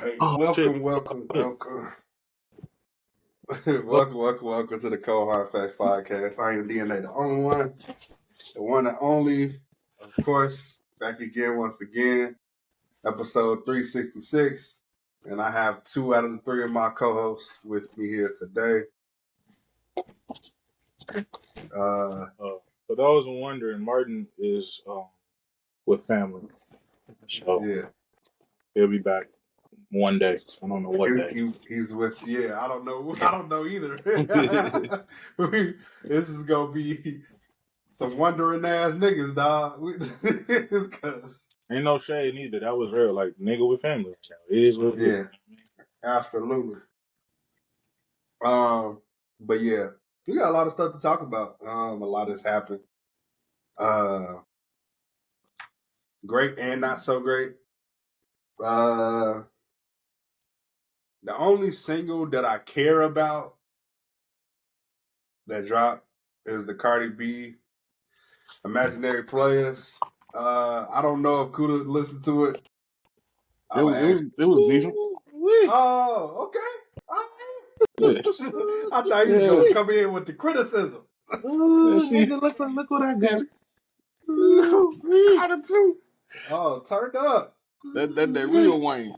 Hey, Oh shit! welcome. Welcome to the Cold Hard Facts Podcast. I am DNA, the only one, the one and only, of course, back again once again, episode 366. And I have two out of the three of my co-hosts with me here today. For those who wondering, Martin is with family, so Yeah, he'll be back one day. I don't know what day. he's with. Yeah, I don't know. I don't know either. This is gonna be some wondering ass niggas, dog. It's cause Ain't no shade neither. That was real. Like nigga with family. It is what it is. yeah, absolutely. But yeah, we got a lot of stuff to talk about. A lot has happened. Great and not so great. The only single that I care about that dropped is the Cardi B Imaginary Players. I don't know if Kuda listened to it. It was decent. Oh, okay. I thought he was gonna come in with the criticism. Nigga, look what I got. Carter too. Oh, turned up. That real Wayne.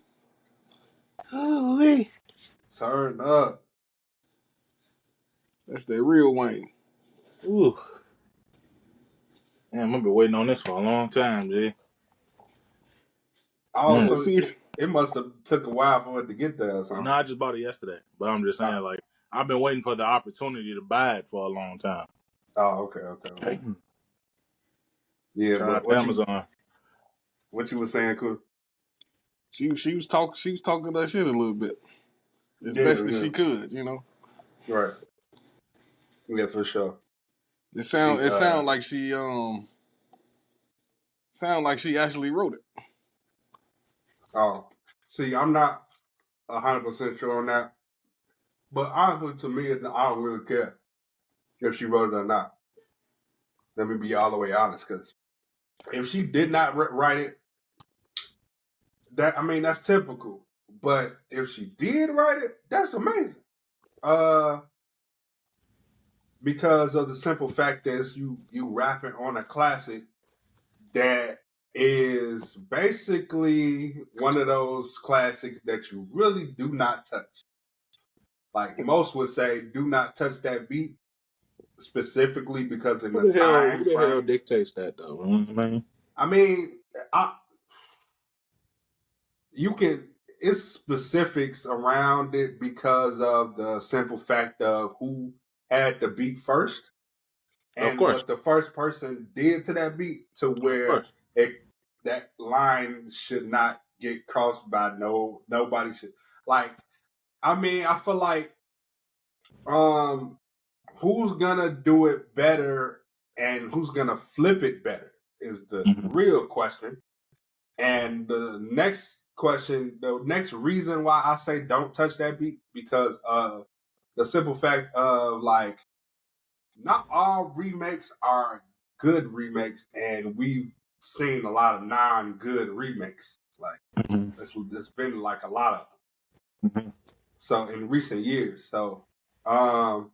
Turned up. That's that real Wayne. Ooh. Damn, I've been waiting on this for a long time, G. Oh, so it must have took a while for it to get there or something. No, I just bought it yesterday. But I'm just saying, like, I've been waiting for the opportunity to buy it for a long time. Oh, okay. Yeah, but Amazon. What you was saying, Cool? She was talking that shit a little bit. As best as she could, you know. Right. Yeah, for sure. It sound like she actually wrote it. Oh. See, I'm not 100% sure on that. But honestly, to me, I don't really care if she wrote it or not. Let me be all the way honest, because if she did not write it, that's typical. But if she did write it, that's amazing. Because of the simple fact that you rapping on a classic that is basically one of those classics that you really do not touch. Like most would say, do not touch that beat, specifically because in the time frame. Who the hell dictates that, though? You know what I mean? You can. It's specifics around it because of the simple fact of who had the beat first, and what the first person did to that beat, to where that line should not get crossed by nobody. Should I feel like who's gonna do it better and who's gonna flip it better is the real question. And the next question, the next reason why I say don't touch that beat, because of the simple fact of, like, not all remakes are good remakes, and we've seen a lot of non-good remakes. Like, there's been like a lot of them. So in recent years, so or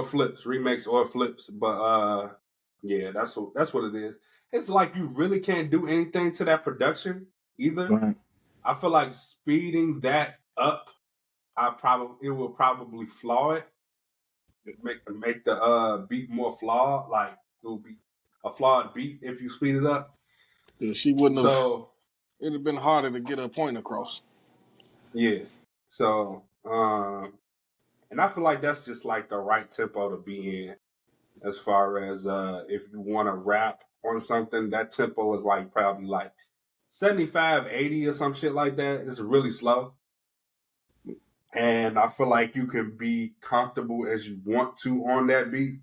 flips, remakes or flips, but yeah, that's what it is. It's like you really can't do anything to that production either. Right. I feel like speeding that up, it will probably flaw it. Make the beat more flawed. Like, it will be a flawed beat if you speed it up. Yeah, she wouldn't have. So it'd have been harder to get her point across. Yeah. So and I feel like that's just like the right tempo to be in, as far as if you want to rap on something. That tempo is like probably like 75, 80 or some shit like that. It's really slow. And I feel like you can be comfortable as you want to on that beat.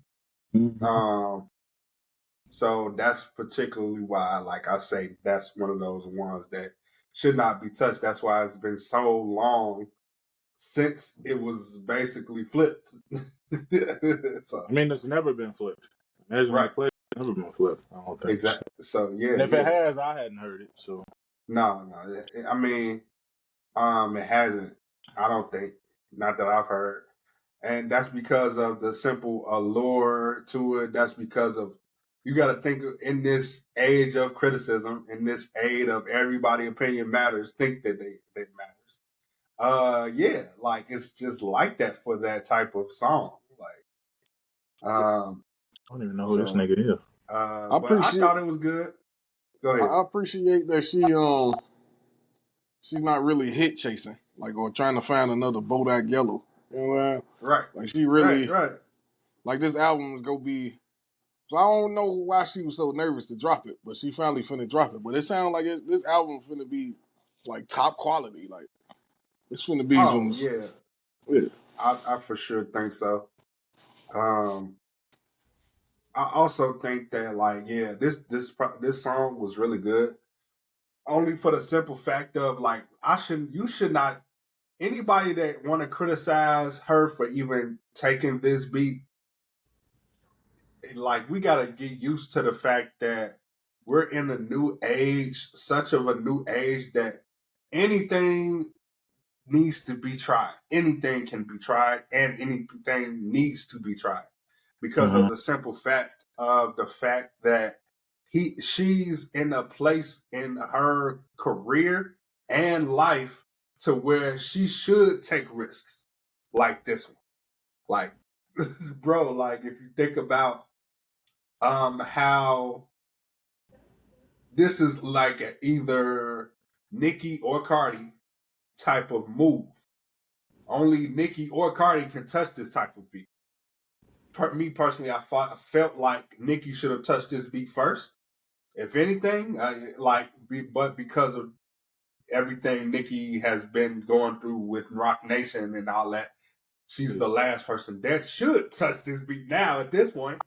So that's particularly why, like I say, that's one of those ones that should not be touched. That's why it's been so long since it was basically flipped. So, it's never been flipped. Right. It's never been flipped, I don't think. Exactly. So, yeah. And if it has, I hadn't heard it, so. No. It hasn't. I don't think. Not that I've heard. And that's because of the simple allure to it. That's because of you got to think in this age of criticism, in this age of everybody opinion matters, think that they matters. Yeah, like it's just like that for that type of song. Like, I don't even know who this nigga is. But I thought it was good. Go ahead. I appreciate that she's not really hit chasing, like, or trying to find another Bodak Yellow. You know what I mean? Right. Like she really Right. like this album is gonna be. So I don't know why she was so nervous to drop it, but she finally finna drop it. But it sounds like this album finna be like top quality. Like it's finna be some. Yeah. Yeah. I for sure think so. I also think that like this song was really good. Only for the simple fact of like you should not anybody that want to criticize her for even taking this beat, like we got to get used to the fact that we're in a new age, such of a new age that anything needs to be tried. Anything can be tried and anything needs to be tried because of the simple fact that she's in a place in her career and life to where she should take risks like this one. Like, bro, like if you think about how this is like either Nicki or Cardi type of move. Only Nicki or Cardi can touch this type of beat. Me personally, I felt like Nicki should have touched this beat first. If anything, but because of everything Nicki has been going through with Rock Nation and all that, she's the last person that should touch this beat now at this point.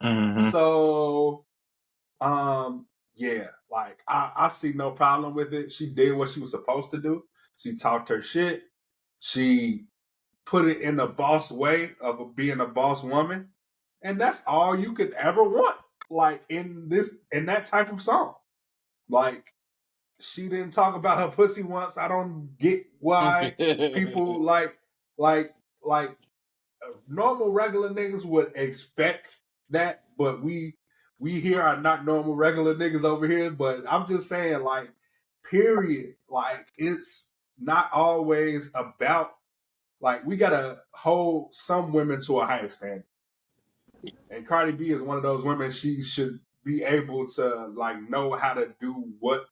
Mm-hmm. So, yeah, like I see no problem with it. She did what she was supposed to do. She talked her shit. She put it in the boss way of being a boss woman. And that's all you could ever want. Like in that type of song. Like she didn't talk about her pussy once. I don't get why people like normal regular niggas would expect that, but we here are not normal regular niggas over here. But I'm just saying, like, period. Like it's not always about like we gotta hold some women to a higher standard. And Cardi B is one of those women. She should be able to like know how to do what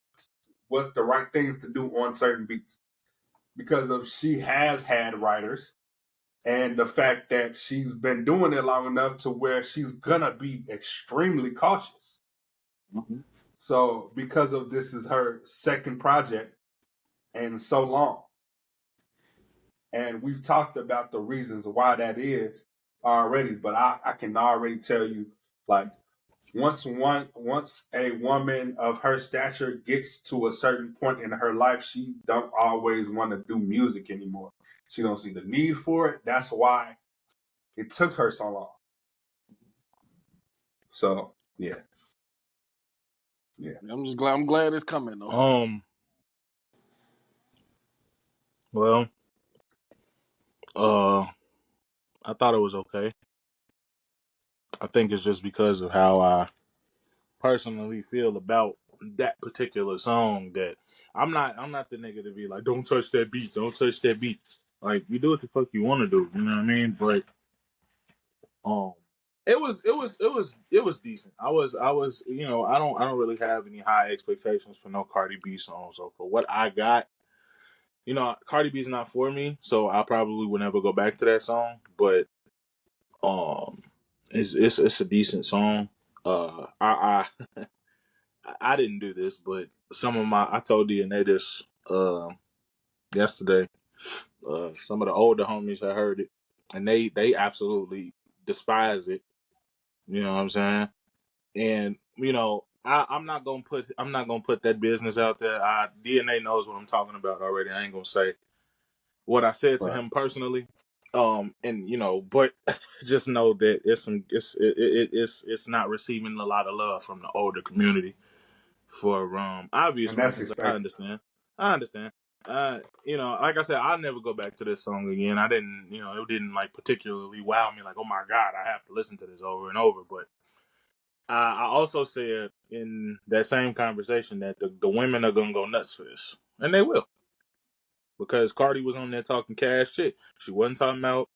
the right things to do on certain beats because of she has had writers and the fact that she's been doing it long enough to where she's gonna be extremely cautious. Mm-hmm. So because of this is her second project and so long. And we've talked about the reasons why that is already, but I can already tell you, like, once a woman of her stature gets to a certain point in her life, she don't always want to do music anymore. She don't see the need for it. That's why it took her so long. So yeah. I'm glad it's coming though. Well, I thought it was okay. I think it's just because of how I personally feel about that particular song that I'm not the nigga to be like, don't touch that beat, don't touch that beat. Like, you do what the fuck you want to do, you know what I mean? But it was decent. I was you know, I don't really have any high expectations for no Cardi B song. So for what I got, you know, Cardi B's not for me, so I probably would never go back to that song. But it's a decent song. I I didn't do this, but I told DNA this yesterday. Some of the older homies had heard it, and they absolutely despise it. You know what I'm saying? And you know, I'm not gonna put that business out there. DNA knows what I'm talking about already. I ain't gonna say what I said to him personally. And you know, but just know that it's not receiving a lot of love from the older community for obvious and that's reasons. expected. I understand. Like I said, I'll never go back to this song again. I didn't, it didn't like particularly wow me. Like, oh my god, I have to listen to this over and over. But I also said in that same conversation that the women are gonna go nuts for this, and they will, because Cardi was on there talking cash shit. She wasn't talking about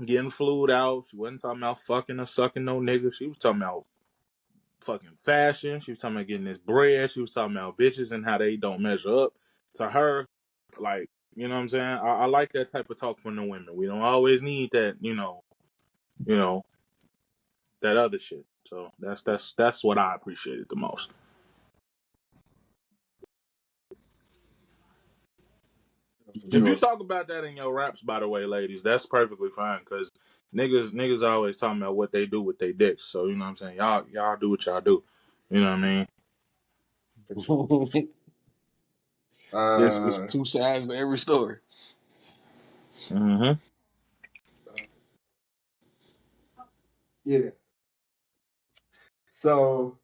getting flued out. She wasn't talking about fucking or sucking no nigga. She was talking about fucking fashion. She was talking about getting this bread. She was talking about bitches and how they don't measure up to her. Like, you know what I'm saying? I like that type of talk from the women. We don't always need that, that other shit. So that's what I appreciated the most. If you Sure. talk about that in your raps, by the way, ladies, that's perfectly fine, because niggas always talking about what they do with their dicks. So you know what I'm saying? Y'all do what y'all do. You know what I mean? It's two sides to every story. Mm-hmm. Yeah. So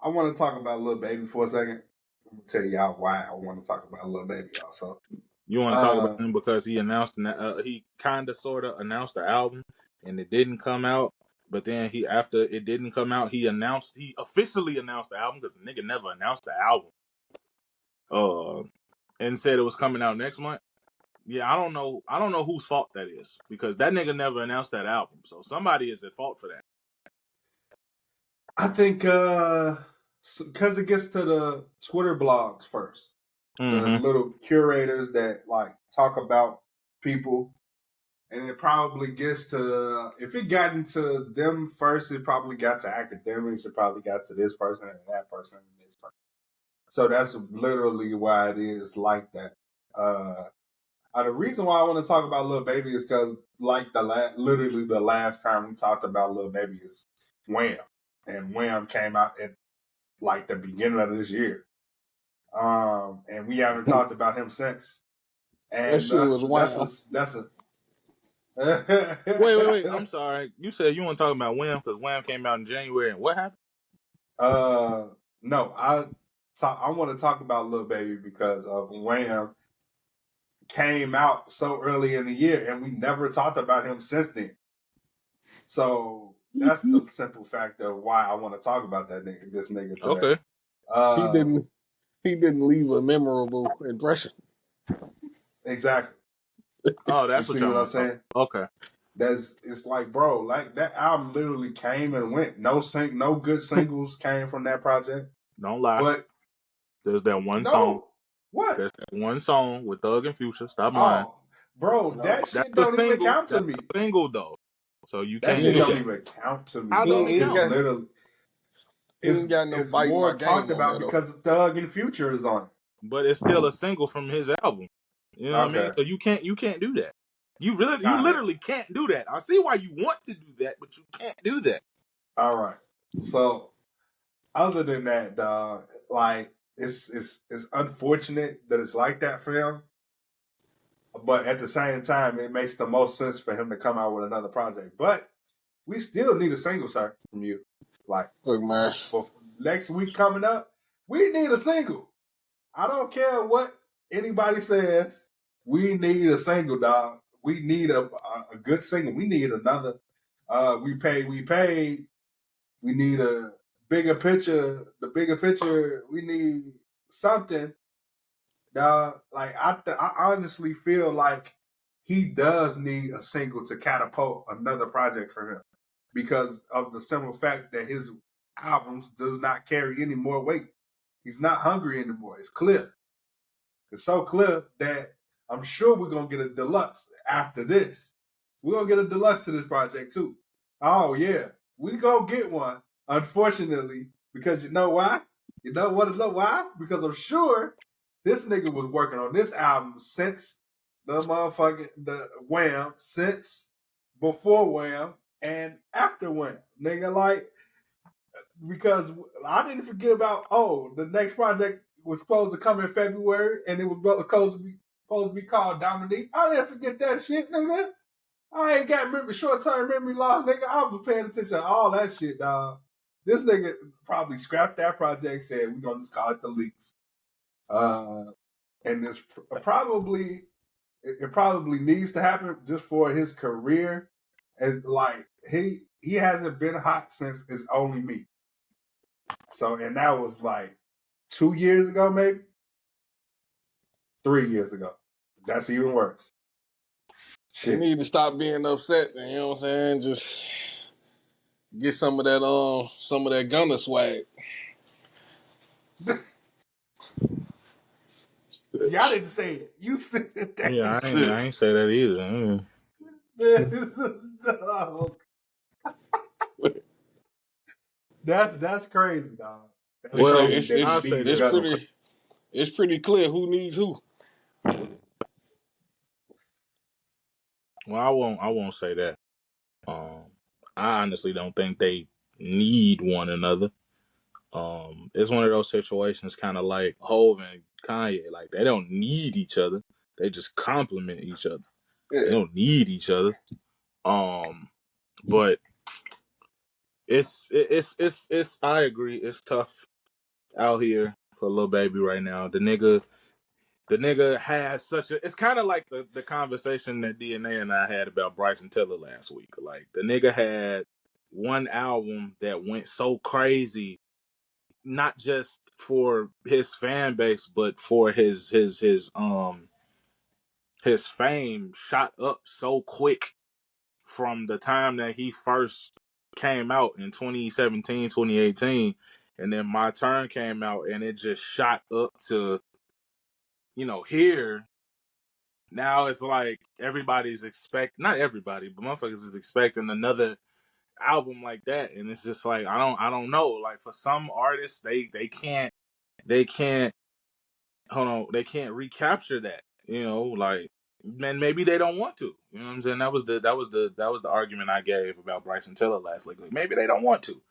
I want to talk about Lil Baby for a second. I'm gonna tell y'all why I want to talk about Lil Baby also. You want to talk about him because he announced, he kind of sort of announced the album, and it didn't come out. But then after it didn't come out, he officially announced the album, because the nigga never announced the album. And said it was coming out next month. Yeah, I don't know whose fault that is, because that nigga never announced that album. So somebody is at fault for that. I think because it gets to the Twitter blogs first. The Mm-hmm. little curators that like talk about people, and it probably gets to, if it got into them first, it probably got to academics, it probably got to this person and that person and this person. So that's literally why it is like that. The reason why I want to talk about Lil Baby is because like literally the last time we talked about Lil Baby is Wham, and Wham came out at like the beginning of this year. And we haven't talked about him since. That And shit was wild. that's a Wait. I'm sorry. You said you want to talk about Wham because Wham came out in January, and what happened? No, I want to talk about Lil Baby because of Wham came out so early in the year, and we never talked about him since then. So that's the simple fact of why I want to talk about this nigga today. Okay. He didn't leave a memorable impression. Exactly. Oh, that's You what see y'all what I'm want to talk saying? about. Okay. It's like, bro, like that album literally came and went. No good singles came from that project. Don't lie. But there's that one no, song. what? There's that one song with Thug and Future. Stop lying. Oh, bro, No. that That's shit a don't even single. count to That's me. a single though. So you That can't shit do don't that. even count to me. How don't it It's count? literally He ain't got no it's bite more my talked game on about that, because Thug and Future is on it. But it's still a single from his album. You know what I mean? Okay. So you can't do that. You All right. literally can't do that. I see why you want to do that, but you can't do that. All right. So other than that, dog, like it's unfortunate that it's like that for him. But at the same time, it makes the most sense for him to come out with another project. But we still need a single, sir, from you. Like, Look, man. for next week coming up, we need a single. I don't care what anybody says. We need a single, dog. We need a good single. We need another. We paid. We need a bigger picture. The bigger picture. We need something, dog. Like I honestly feel like he does need a single to catapult another project for him, because of the simple fact that his albums does not carry any more weight. He's not hungry anymore. It's clear. It's so clear that I'm sure we're gonna get a deluxe after this. We're gonna get a deluxe to this project too. Oh yeah, we gonna get one. Unfortunately, because you know why? You know what? Why? Because I'm sure this nigga was working on this album since the Wham, since before Wham and after Wham. Nigga, like, because I didn't forget about the next project was supposed to come in February and it was supposed to be called Dominique. I didn't forget that shit, nigga. I ain't got short-term memory loss, nigga. I was paying attention to all that shit, dog. This nigga probably scrapped that project, said we're gonna just call it the Leaks. And this probably it probably needs to happen just for his career. And like he hasn't been hot since It's Only Me. So and that was like 2 years ago, maybe 3 years ago. That's even worse. He Shit. need to stop being upset. You know what I'm saying? Just get some of that Gunna swag. See, I didn't say it. You said that. Yeah, I ain't say that either. So, that's crazy, dog. That's They say Well, crazy that he I'll say needs it's this. Gunna. pretty clear who needs who. Well, I won't say that. Um, I honestly don't think they need one another. It's one of those situations, kind of like Hov and Kanye. Like they don't need each other. They just complement each other. They Yeah. don't need each other. But it's. I agree. It's tough out here for Lil Baby right now. The nigga has such a. It's kind of like the conversation that DNA and I had about Bryson Tiller last week. Like the nigga had one album that went so crazy, not just for his fan base, but for his fame shot up so quick from the time that he first came out in 2017, 2018, and then My Turn came out and it just shot up to, here. Now it's like everybody's not everybody, but motherfuckers is expecting another album like that. And it's just like, I don't know. Like for some artists, they can't, hold on, they can't recapture that, like, man, maybe they don't want to. You know what I'm saying? That was the argument I gave about Bryson Tiller last week. Like, maybe they don't want to.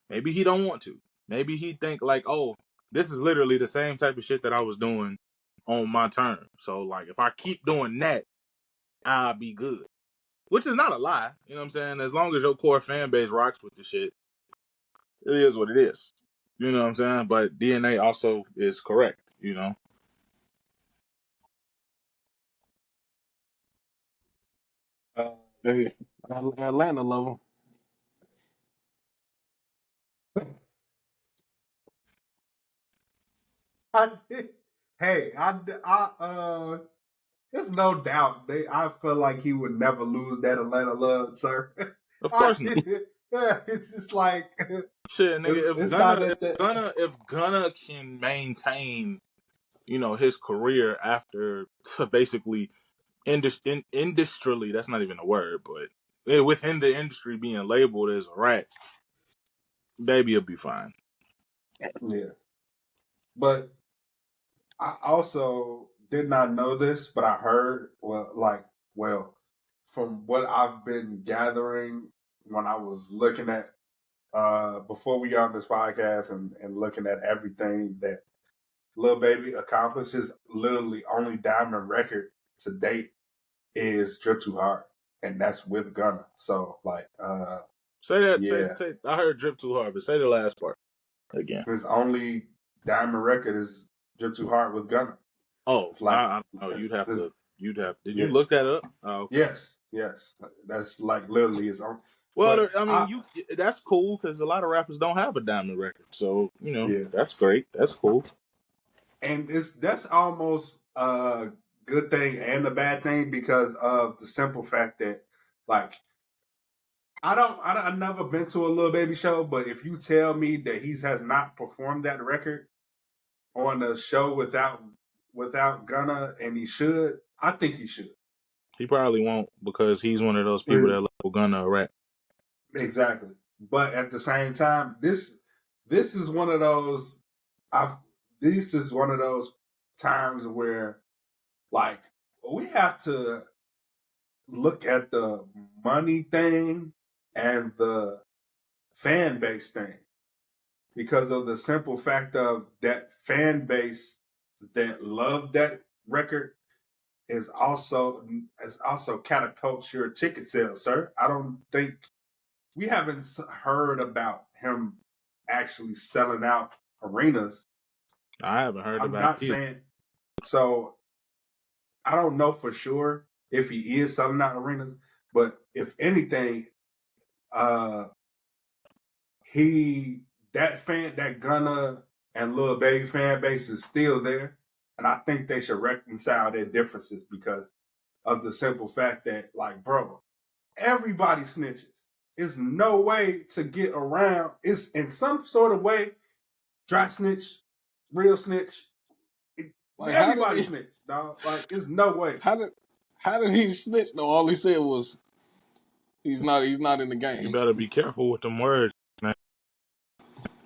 Maybe he don't want to. Maybe he think like, oh, this is literally the same type of shit that I was doing on My Turn. So like, if I keep doing that, I'll be good. Which is not a lie. You know what I'm saying? As long as your core fan base rocks with the shit, it is what it is. You know what I'm saying? But DNA also is correct. Hey, Atlanta love I did. Hey, there's no doubt. I feel like he would never lose that Atlanta love, sir. Of course not. It's just like Shit, nigga, if it's not Gunna if at the. Gunna if Gunna can maintain, his career after basically industrially, that's not even a word, but within the industry being labeled as a rat, baby will be fine. Yeah, but I also did not know this, but I heard from what I've been gathering when I was looking at before we got on this podcast and looking at everything that Lil Baby accomplished, his literally only diamond record to date is Drip Too Hard, and that's with Gunna. So like, Say that. yeah, Say. I heard drip too hard, but say the last part again. his only diamond record is Drip Too Hard with Gunna. Oh, It's like, I don't know. You'd have this, to. You'd have. Did you yeah, look that up? Oh, okay. yes, that's like literally his own. Well, But I mean, that's cool because a lot of rappers don't have a diamond record, so yeah, that's great. That's cool. and that's almost a good thing and a bad thing because of the simple fact that like I've never been to a Lil Baby show, but if you tell me that he has not performed that record on a show without Gunna, and he should, I think he should. He probably won't because he's one of those people that label Gunna a rat. Exactly. But at the same time, this is one of those I've this is one of those times where like we have to look at the money thing and the fan base thing because of the simple fact of that fan base that love that record is also catapults your ticket sales, sir. I don't think we haven't heard about him actually selling out arenas I haven't heard I'm about not it. saying so. I don't know for sure if he is selling out arenas, but if anything, uh, that Gunna and Lil Baby fan base is still there, and I think they should reconcile their differences because of the simple fact that, like, bro, everybody snitches. It's no way to get around. It's in some sort of way, dry snitch, real snitch. Like how did Everybody he? snitch, dog. Like, it's no way. How did he snitch though? All he said was he's not in the You game. better be careful with them words, man.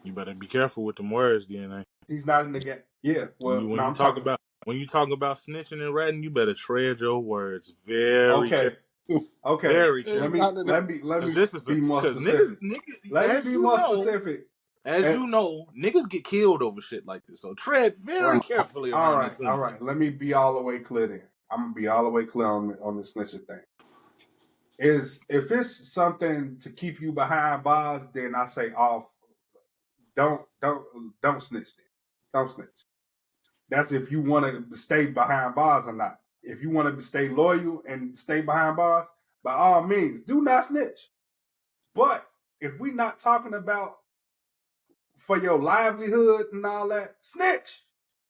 You better be careful with them words, DNA. He's not in the game. Yeah, well, When no, you I'm talk talking. about snitching and ratting, you better tread your words very carefully. Okay, okay. Very Let carefully. me How did let me let Cause me this is be more cause niggas, specific. Let me as be you more know, specific. as And, you know, niggas get killed over shit like this. So tread very well, carefully all around right, this all info. right. Let me be all the way clear. Then I'm gonna be all the way clear on the snitching thing. Is if it's something to keep you behind bars, then I say off. Don't snitch. Then don't snitch. That's if you want to stay behind bars or not. If you want to stay loyal and stay behind bars, by all means, do not snitch. But if we not talking about for your livelihood and all that, snitch.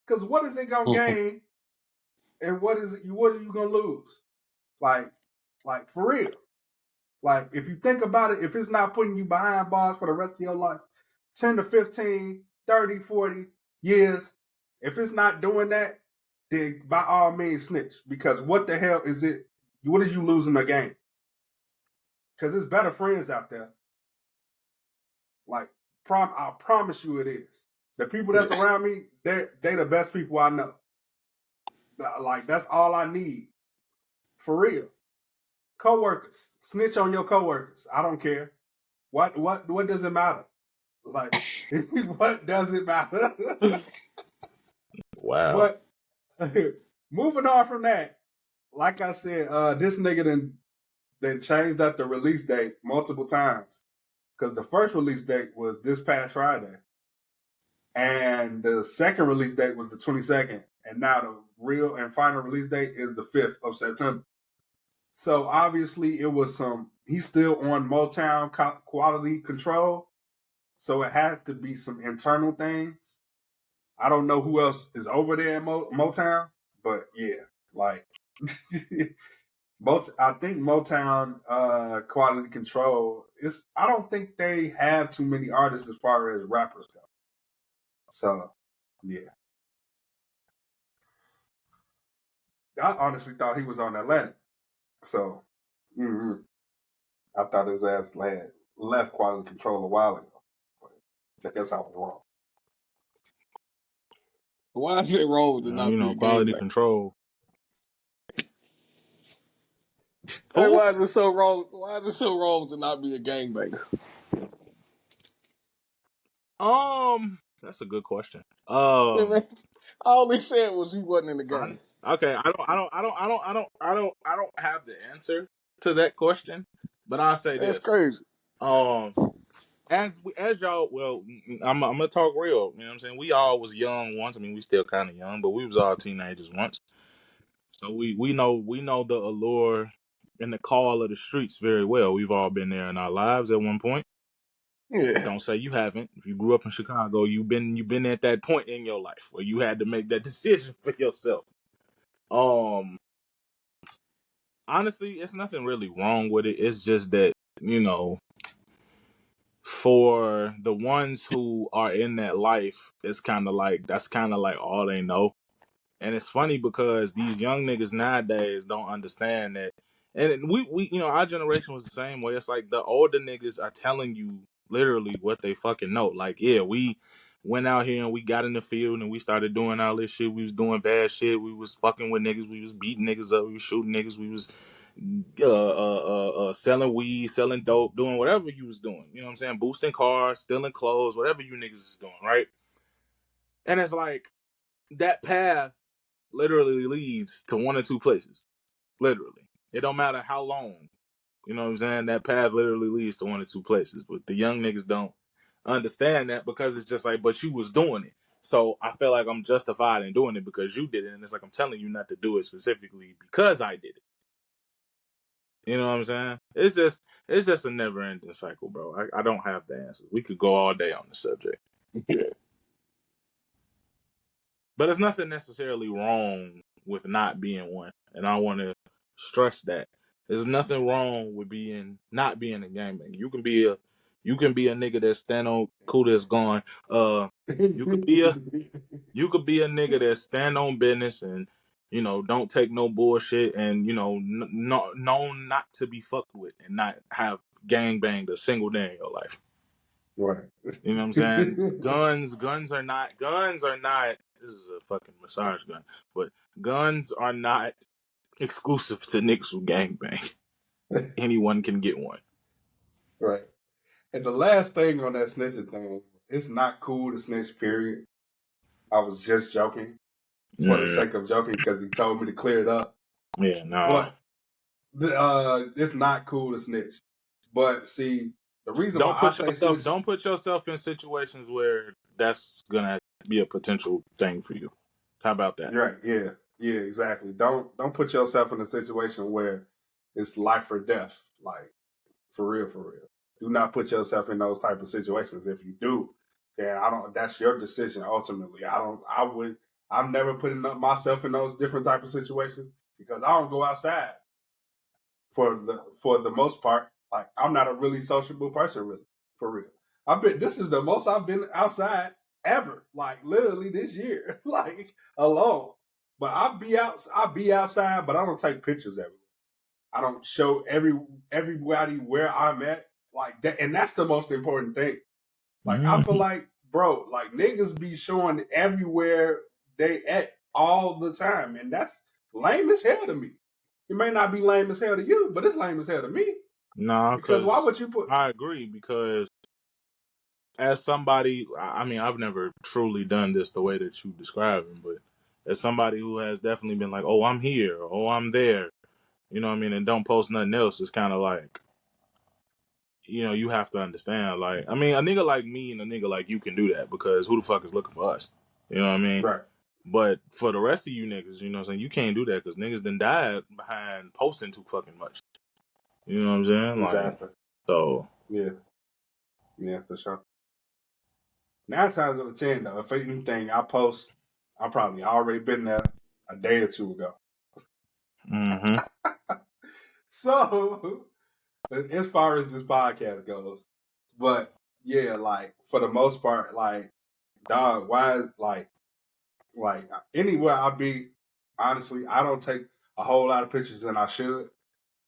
Because what is it gonna gain, and what are you gonna lose? Like for real. Like if you think about it, if it's not putting you behind bars for the rest of your life, 10 to 15, 30, 40 years, if it's not doing that, then by all means snitch. Because what the hell is it? What is you losing the game? Because there's better friends out there. Like, I promise you it is. The people that's around me, they the best people I know. Like, that's all I need. For real. Coworkers. Snitch on your coworkers. I don't care. What does it matter? Like, what does it matter? Wow. But moving on from that, like I said, this nigga then changed up the release date multiple times. Because the first release date was this past Friday. And the second release date was the 22nd. And now the real and final release date is the 5th of September. So obviously it was he's still on Motown quality control. So it had to be some internal things. I don't know who else is over there in Motown, but yeah, like I think Motown quality control I don't think they have too many artists as far as rappers go. So yeah. I honestly thought he was on Atlantic. So I thought his ass had left quality control a while ago. But I guess I was wrong. Why is it wrong to not You be know, a quality gangbanger? control. Like, Who? why is it so wrong? Why is it so wrong to not be a gangbanger? That's a good question. Yeah, man. All he said was he wasn't in the game. Honest. Okay, I don't have the answer to that question, but I'll say That's this. crazy. Um, as y'all, well, I'm gonna talk real. You know what I'm saying? We all was young once. I mean, we still kind of young, but we was all teenagers once. So we know the allure and the call of the streets very well. We've all been there in our lives at one point. Yeah. Don't say you haven't. If you grew up in Chicago, you've been at that point in your life where you had to make that decision for yourself. Um, honestly, it's nothing really wrong with it. It's just that, for the ones who are in that life, it's kind of like that's kind of like all they know. And it's funny because these young niggas nowadays don't understand that. And we our generation was the same way. It's like the older niggas are telling you literally what they fucking know. Like, yeah, we went out here and we got in the field and we started doing all this shit. We was doing bad shit. We was fucking with niggas. We was beating niggas up. We was shooting niggas. We was selling weed, selling dope, doing whatever you was doing. You know what I'm saying? Boosting cars, stealing clothes, whatever you niggas is doing, right? And it's like that path literally leads to one or two places. Literally. It don't matter how long. You know what I'm saying? That path literally leads to one or two places. But the young niggas don't understand that because it's just like, but you was doing it. So I feel like I'm justified in doing it because you did it, and it's like I'm telling you not to do it specifically because I did it. You know what I'm saying? It's just a never ending cycle, bro. I don't have the answers. We could go all day on the subject. Yeah. But there's nothing necessarily wrong with not being one. And I want to stress that. There's nothing wrong with not being a gangbanger. You can be a nigga that stand on cool that's gone. You could be a nigga that stand on business and don't take no bullshit and known not to be fucked with and not have gang banged a single day in your life. Right. You know what I'm saying? Guns are not. This is a fucking massage gun, but guns are not exclusive to niggas who gangbang. Anyone can get one. Right. And the last thing on that snitching thing, it's not cool to snitch, period. I was just joking for the sake of joking because he told me to clear it up. Yeah, no. But it's not cool to snitch. But see, the reason why I say snitch, don't put yourself in situations where that's gonna be a potential thing for you. How about that? Right, yeah, exactly. Don't put yourself in a situation where it's life or death. Like, for real. Do not put yourself in those type of situations. If you do, then that's your decision ultimately. I'm never putting up myself in those different type of situations because I don't go outside for the most part. Like, I'm not a really sociable person, really, for real. This is the most I've been outside ever, like literally this year, like alone. But I'll be outside, but I don't take pictures everywhere. I don't show everybody where I'm at, like that, and that's the most important thing. Like, I feel like, bro, like niggas be showing everywhere they at all the time, and that's lame as hell to me. It may not be lame as hell to you, but it's lame as hell to me. No, Because why would you put? I agree because as somebody, I mean, I've never truly done this the way that you describe it, but as somebody who has definitely been like, oh, I'm here, oh, I'm there, you know what I mean, and don't post nothing else, it's kind of like, you have to understand, like, I mean, a nigga like me and a nigga like you can do that because who the fuck is looking for us? You know what I mean? Right. But for the rest of you niggas, you know what I'm saying, you can't do that because niggas done died behind posting too fucking much. You know what I'm saying? Exactly. Like, so. Yeah, for sure. 9 times out of 10, though, if anything I post, I probably already been there a day or two ago. Mm-hmm. So, as far as this podcast goes, but yeah, like for the most part, like, dog, why is like anywhere I be, honestly, I don't take a whole lot of pictures than I should.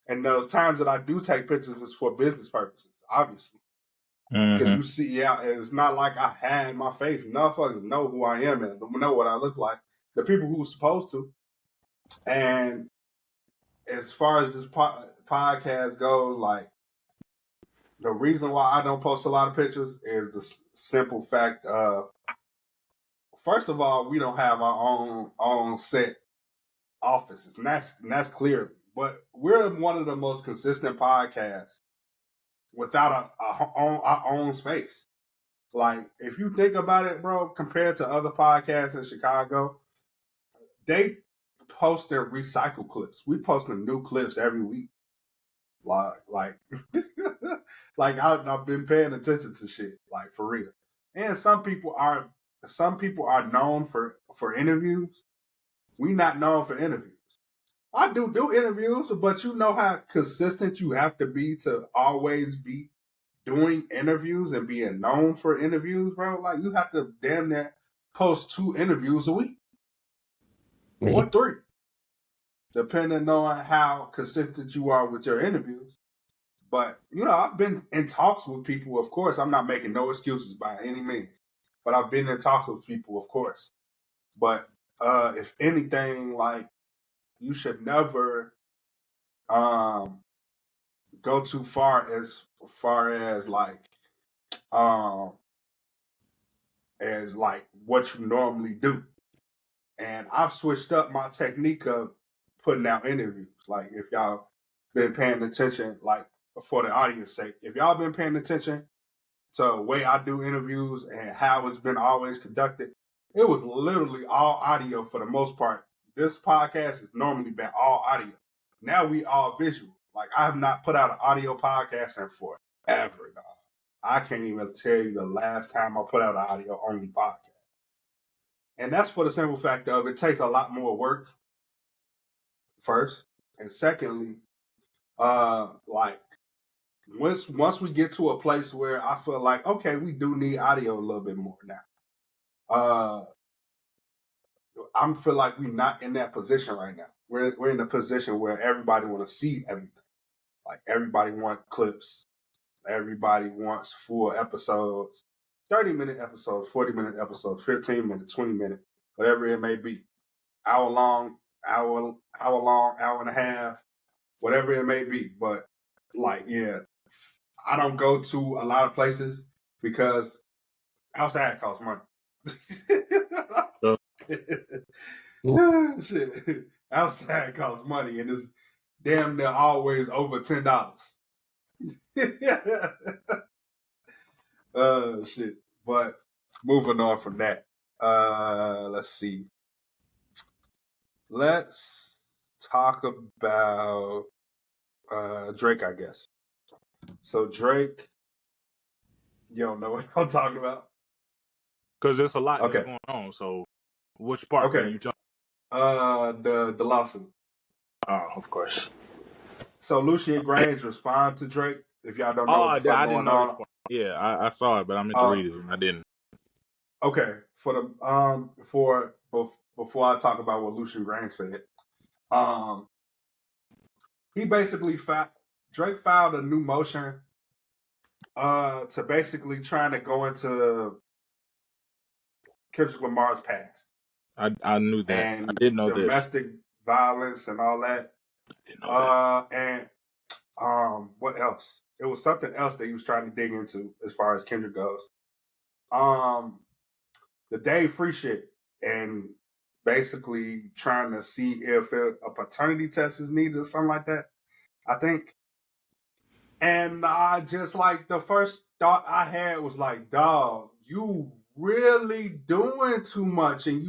And those times that I do take pictures is for business purposes, obviously. Because you see, it's not like I hide my face. Motherfuckers know who I am and know what I look like. The people who are supposed to. And as far as this podcast goes, like, the reason why I don't post a lot of pictures is the simple fact of, first of all, we don't have our own set offices, and that's clear. But we're one of the most consistent podcasts without our own space. Like, if you think about it, bro, compared to other podcasts in Chicago, they post their recycle clips. We posting new clips every week. Like, like I've been paying attention to shit, like, for real. And some people are known for interviews. We not known for interviews. I do interviews, but you know how consistent you have to be to always be doing interviews and being known for interviews, bro. Like, you have to damn near post 2 interviews a week or 3, depending on how consistent you are with your interviews. But, I've been in talks with people, of course. I'm not making no excuses by any means. But I've been in talks with people, of course. But if anything, like, you should never go too far as like what you normally do. And I've switched up my technique of putting out interviews. Like, if y'all been paying attention, like, for the audience sake, if y'all been paying attention to the way I do interviews and how it's been always conducted, It was literally all audio for the most part. This podcast has normally been all audio. Now we all visual. Like I have not put out an audio podcast in forever, dog. I can't even tell you the last time I put out an audio only podcast. And that's for the simple fact of it takes a lot more work, first. And secondly, like once we get to a place where I feel like, okay, we do need audio a little bit more now. I feel like we're not in that position right now. We're in a position where everybody want to see everything. Like everybody want clips. Everybody wants full episodes, 30-minute episodes, 40-minute episodes, 15-minute, 20-minute, whatever it may be. Hour long, hour and a half, whatever it may be. But like, yeah, I don't go to a lot of places because outside costs money. Shit. Outside costs money and it's damn near always over $10. Shit. But moving on from that. Let's see. Let's talk about Drake, I guess. So Drake, you don't know what I'm talking about? Because there's a lot that's going on. So which part are you talking about? The lawsuit. Oh, of course. So Lucian Grange responded to Drake. If y'all don't know what the fuck going on. Yeah, I saw it, but I meant to read it and I didn't. Okay. Before I talk about what Lucian Grange said, he basically Drake filed a new motion to basically trying to go into Kendrick Lamar's past. I knew that. And I didn't know domestic violence and all that. I didn't know that. And what else? It was something else that he was trying to dig into as far as Kendrick goes. The Dave Free shit and basically trying to see if a paternity test is needed or something like that, I think. And I just like the first thought I had was like, dog, you really doing too much and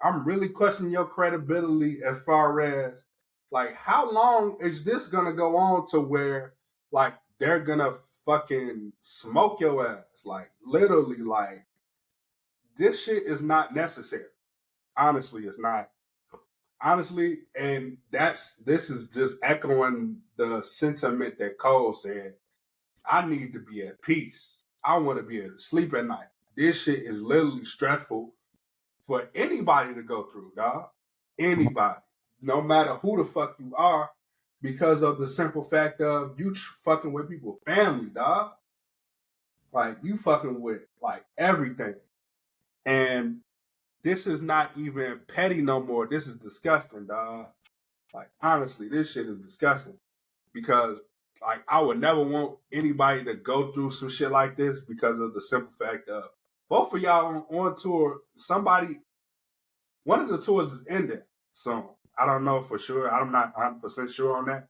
I'm really questioning your credibility as far as like how long is this gonna go on to where like they're gonna fucking smoke your ass? Like literally, like this shit is not necessary. Honestly, it's not. Honestly, and this is just echoing the sentiment that Cole said. I need to be at peace. I want to be able to sleep at night. This shit is literally stressful for anybody to go through, dog. Anybody. No matter who the fuck you are, because of the simple fact of you fucking with people's family, dog. Like, you fucking with, like, everything. And this is not even petty no more. This is disgusting, dog. Like, honestly, this shit is disgusting. Because, like, I would never want anybody to go through some shit like this because of the simple fact of both of y'all on tour. One of the tours is ending soon. I don't know for sure. I'm not 100% sure on that.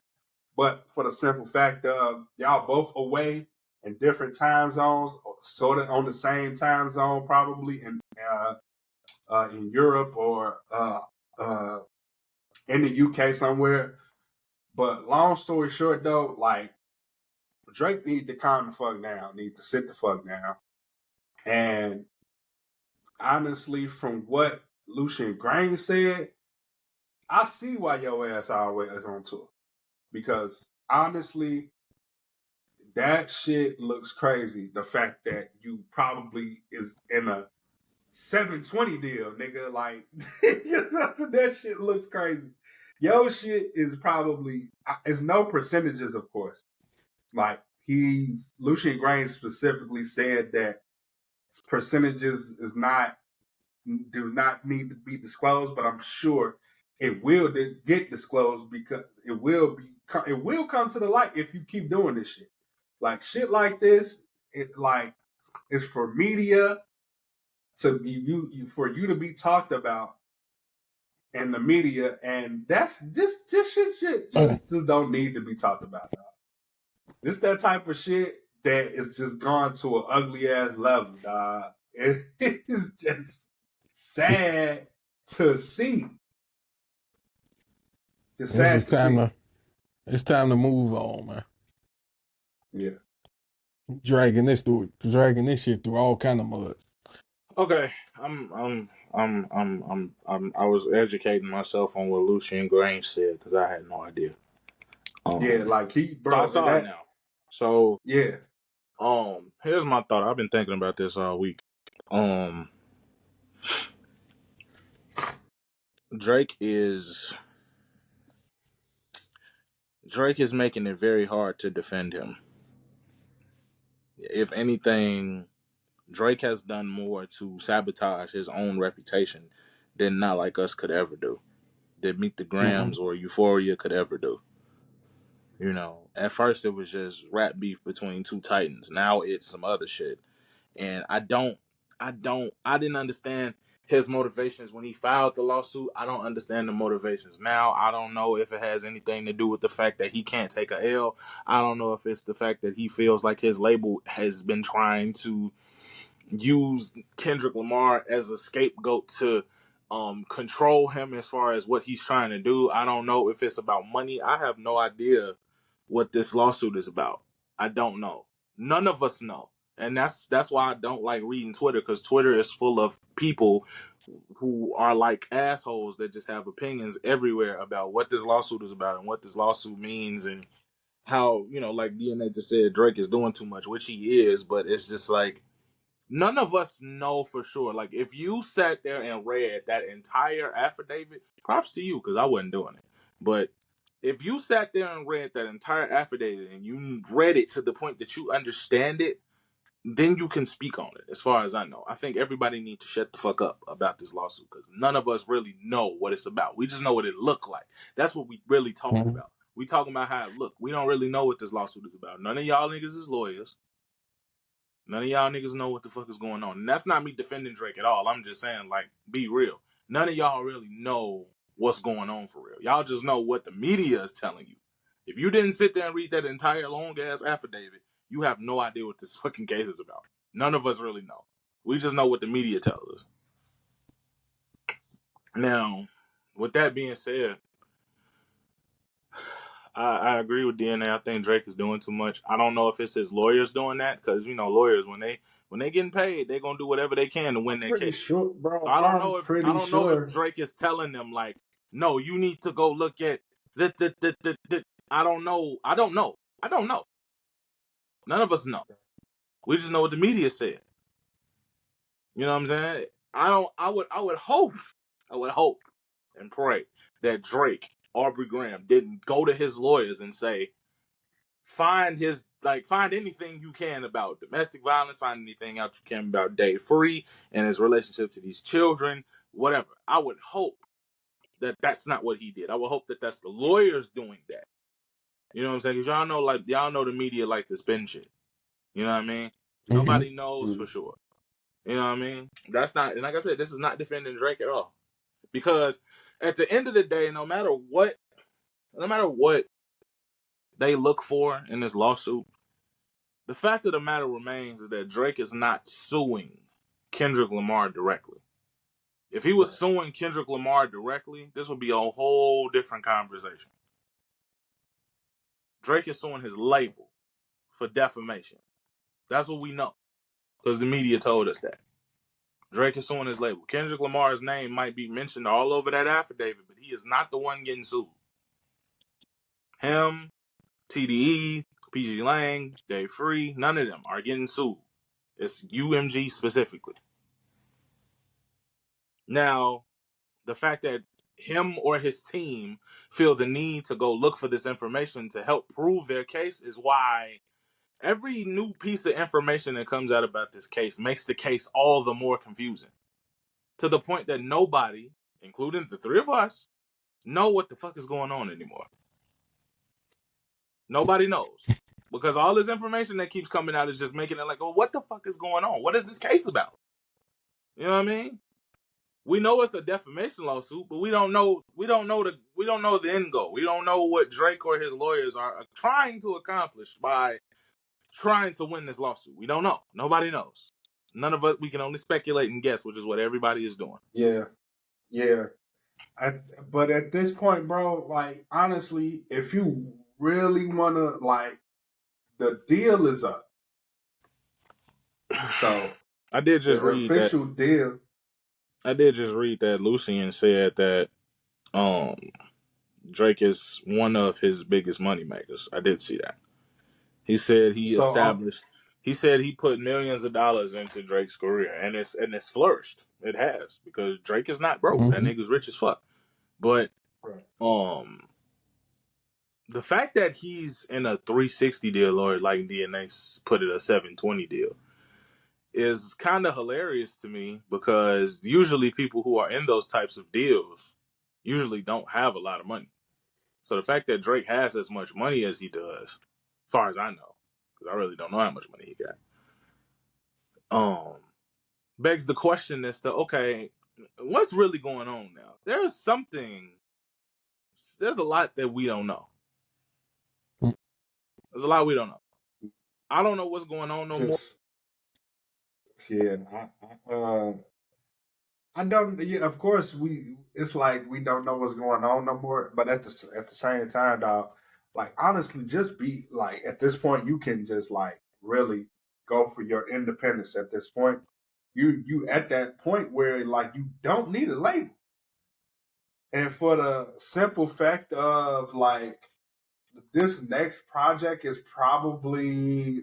But for the simple fact of y'all both away in different time zones, sort of on the same time zone, probably in Europe or in the UK somewhere. But long story short, though, like Drake need to calm the fuck down, need to sit the fuck down. And honestly, from what Lucian Grange said, I see why your ass always on tour. Because honestly, that shit looks crazy. The fact that you probably is in a 720 deal, nigga. Like, that shit looks crazy. Yo shit is probably, it's no percentages, of course. Like, Lucian Grange specifically said that percentages do not need to be disclosed, but I'm sure it will get disclosed because it will come to the light if you keep doing this shit. Like shit like this, it's for media to be for you to be talked about in the media, and that's just shit just don't need to be talked about. Dog. This that type of shit that is just gone to an ugly ass level, dog. It is just sad to see. Just sad It's to see. it's time to move on, man. Yeah. Dragging this shit through all kind of mud. Okay, I was educating myself on what Lucian Grange said because I had no idea. Yeah, like he, So I bro, and saw it that, now. So, yeah. here's my thought. I've been thinking about this all week. Drake is making it very hard to defend him. If anything, Drake has done more to sabotage his own reputation than Not Like Us could ever do, than Meet the Mm-hmm. Grams or Euphoria could ever do. You know, at first it was just rap beef between two titans. Now it's some other shit. And I didn't understand his motivations when he filed the lawsuit. I don't understand the motivations now. I don't know if it has anything to do with the fact that he can't take a L. I don't know if it's the fact that he feels like his label has been trying to use Kendrick Lamar as a scapegoat to control him as far as what he's trying to do. I don't know if it's about money. I have no idea what this lawsuit is about. I don't know. None of us know. And that's why I don't like reading Twitter, because Twitter is full of people who are like assholes that just have opinions everywhere about what this lawsuit is about and what this lawsuit means, and how, like DNA just said, Drake is doing too much, which he is, but it's just like none of us know for sure. Like, if you sat there and read that entire affidavit, props to you, because I wasn't doing it. But if you sat there and read that entire affidavit and you read it to the point that you understand it, then you can speak on it, as far as I know. I think everybody needs to shut the fuck up about this lawsuit, because none of us really know what it's about. We just know what it looked like. That's what we really talking Mm-hmm. about. We talking about how it looked. We don't really know what this lawsuit is about. None of y'all niggas is lawyers. None of y'all niggas know what the fuck is going on. And that's not me defending Drake at all. I'm just saying, like, be real. None of y'all really know what's going on for real. Y'all just know what the media is telling you. If you didn't sit there and read that entire long ass affidavit, you have no idea what this fucking case is about. None of us really know. We just know what the media tells us. Now, with that being said, I agree with DNA. I think Drake is doing too much. I don't know if it's his lawyers doing that, because lawyers, when they getting paid, they gonna do whatever they can to win I'm their pretty case. sure, So bro. I don't I'm know if pretty sure. Drake is telling them, like, no, you need to go look at the. I don't know. I don't know. I don't know. None of us know. We just know what the media said. You know what I'm saying? I would hope. I would hope and pray that Drake, Aubrey Graham, didn't go to his lawyers and say, find anything you can about domestic violence, find anything out you can about Dave Free and his relationship to these children, whatever. I would hope that that's not what he did. I would hope that that's the lawyers doing that. You know what I'm saying? Because y'all know the media like to spin shit. You know what I mean? Mm-hmm. Nobody knows for sure. You know what I mean? That's not, and like I said, this is not defending Drake at all. Because at the end of the day, no matter what they look for in this lawsuit, the fact of the matter remains is that Drake is not suing Kendrick Lamar directly. If he was Right. suing Kendrick Lamar directly, this would be a whole different conversation. Drake is suing his label for defamation. That's what we know, because the media told us that. Drake is suing his label. Kendrick Lamar's name might be mentioned all over that affidavit, but he is not the one getting sued. Him, TDE, PG Lang, Dave Free, none of them are getting sued. It's UMG specifically. Now, the fact that him or his team feel the need to go look for this information to help prove their case is why every new piece of information that comes out about this case makes the case all the more confusing, to the point that nobody, including the three of us, know what the fuck is going on anymore. Nobody knows, because all this information that keeps coming out is just making it like, oh, what the fuck is going on? What is this case about? You know what I mean? We know it's a defamation lawsuit, but we don't know the end goal. We don't know what Drake or his lawyers are trying to accomplish by trying to win this lawsuit. We don't know. Nobody knows. None of us, we can only speculate and guess, which is what everybody is doing. Yeah, yeah. But at this point, bro, like honestly, if you really wanna like, the deal is up. So I did just the read that. official deal. I did just read that Lucian said that um Drake is one of his biggest money makers. I did see that. He said he So established. He said he put millions of dollars into Drake's career, and it's flourished. It has, because Drake is not broke. That nigga's rich as fuck. But right. um, the fact that he's in a 360 deal, or like DNA put it, a 720 deal, is kind of hilarious to me, because usually people who are in those types of deals usually don't have a lot of money. So the fact that Drake has as much money as he does, as far as I know, because I really don't know how much money he got, begs the question as to, okay, what's really going on now? There's a lot that we don't know. There's a lot we don't know. I don't know what's going on no more. Just yeah, I don't. Yeah, of course we. It's like we don't know what's going on no more. But at the same time, dog, like honestly, just be like at this point, you can just like really go for your independence. At this point, you at that point where like you don't need a label, and for the simple fact of like this next project is probably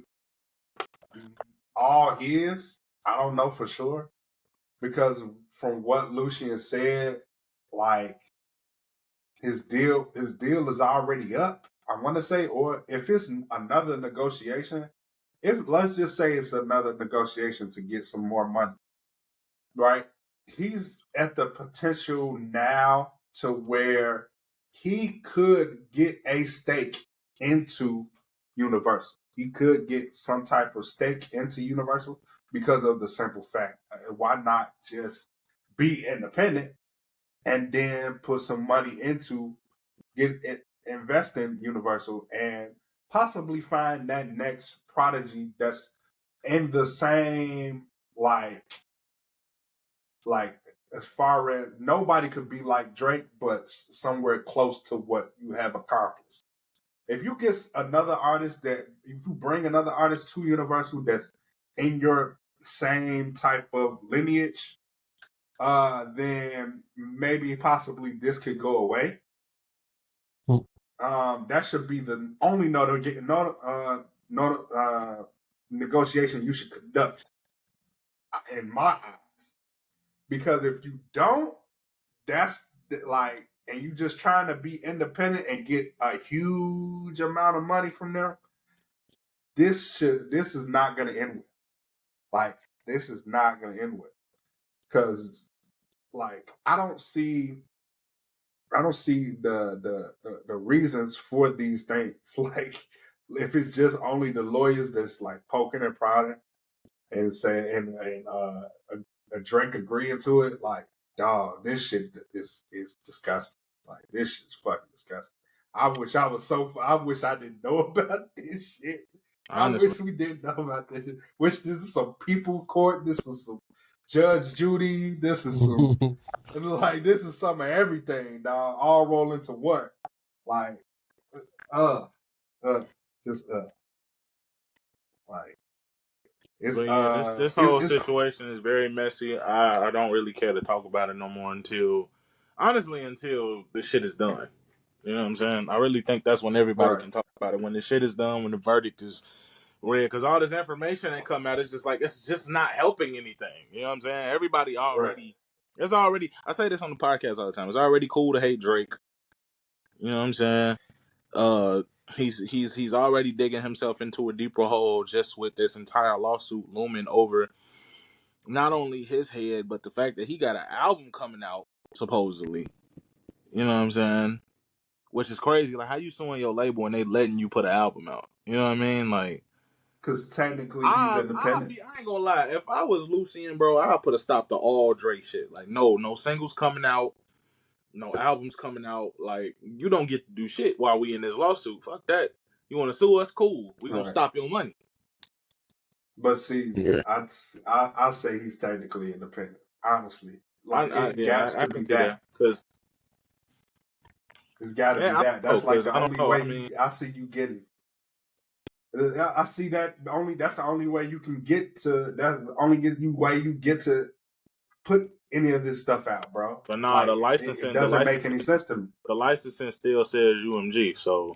all his. I don't know for sure, because from what Lucian said, like his deal is already up. I want to say, or if it's another negotiation, if let's just say it's another negotiation to get some more money, right? He's at the potential now to where he could get a stake into Universal. He could get some type of stake into Universal because of the simple fact. Why not just be independent and then put some money into invest in Universal and possibly find that next prodigy that's in the same like as far as nobody could be like Drake, but somewhere close to what you have accomplished. If you get another artist if you bring another artist to Universal that's in your same type of lineage, then maybe possibly this could go away. That should be the only negotiation you should conduct, in my eyes. Because if you don't, that's like, and you just trying to be independent and get a huge amount of money from them, this is not going to end with. Like, this is not going to end with, because like I don't see the reasons for these things. Like, if it's just only the lawyers that's like poking and prodding and saying a Drake agreeing to it, like, dog, this shit is disgusting. Like, this shit's fucking disgusting. I wish I didn't know about this shit. I Honestly, wish we didn't know about this shit. Wish this is some people court. This is some Judge Judy. This is some like, this is some of everything, dog, all roll into one. Like, uh, just like it's but yeah, this whole it's situation is very messy. I don't really care to talk about it no more until, honestly, until the shit is done. You know what I'm saying? I really think that's when everybody right, can talk about it. When the shit is done, when the verdict is read, because all this information that come out, it's just like, it's just not helping anything. You know what I'm saying? Everybody right. already, it's already. I say this on the podcast all the time. It's already cool to hate Drake. You know what I'm saying? Uh, he's already digging himself into a deeper hole just with this entire lawsuit looming over not only his head, but the fact that he got an album coming out supposedly. You know what I'm saying? Which is crazy. Like, how you suing your label and they letting you put an album out? You know what I mean? Like, Because technically he's independent. I ain't gonna lie. If I was Lucian, bro, I'd put a stop to all Drake shit. Like, no singles coming out, no albums coming out. Like, you don't get to do shit while we in this lawsuit. Fuck that. You want to sue us? Cool. We gonna Right. stop your money. But see, Yeah. I say he's technically independent. Honestly, like it got I to can be see that that. because It's got to be I don't that. know That's like because the I don't only know. I way mean, I see you getting. I see that only. That's the only way you can get to. That's the only way you get to put any of this stuff out, bro. but nah, Like it the doesn't make any licensing, sense to me. the licensing still says UMG. So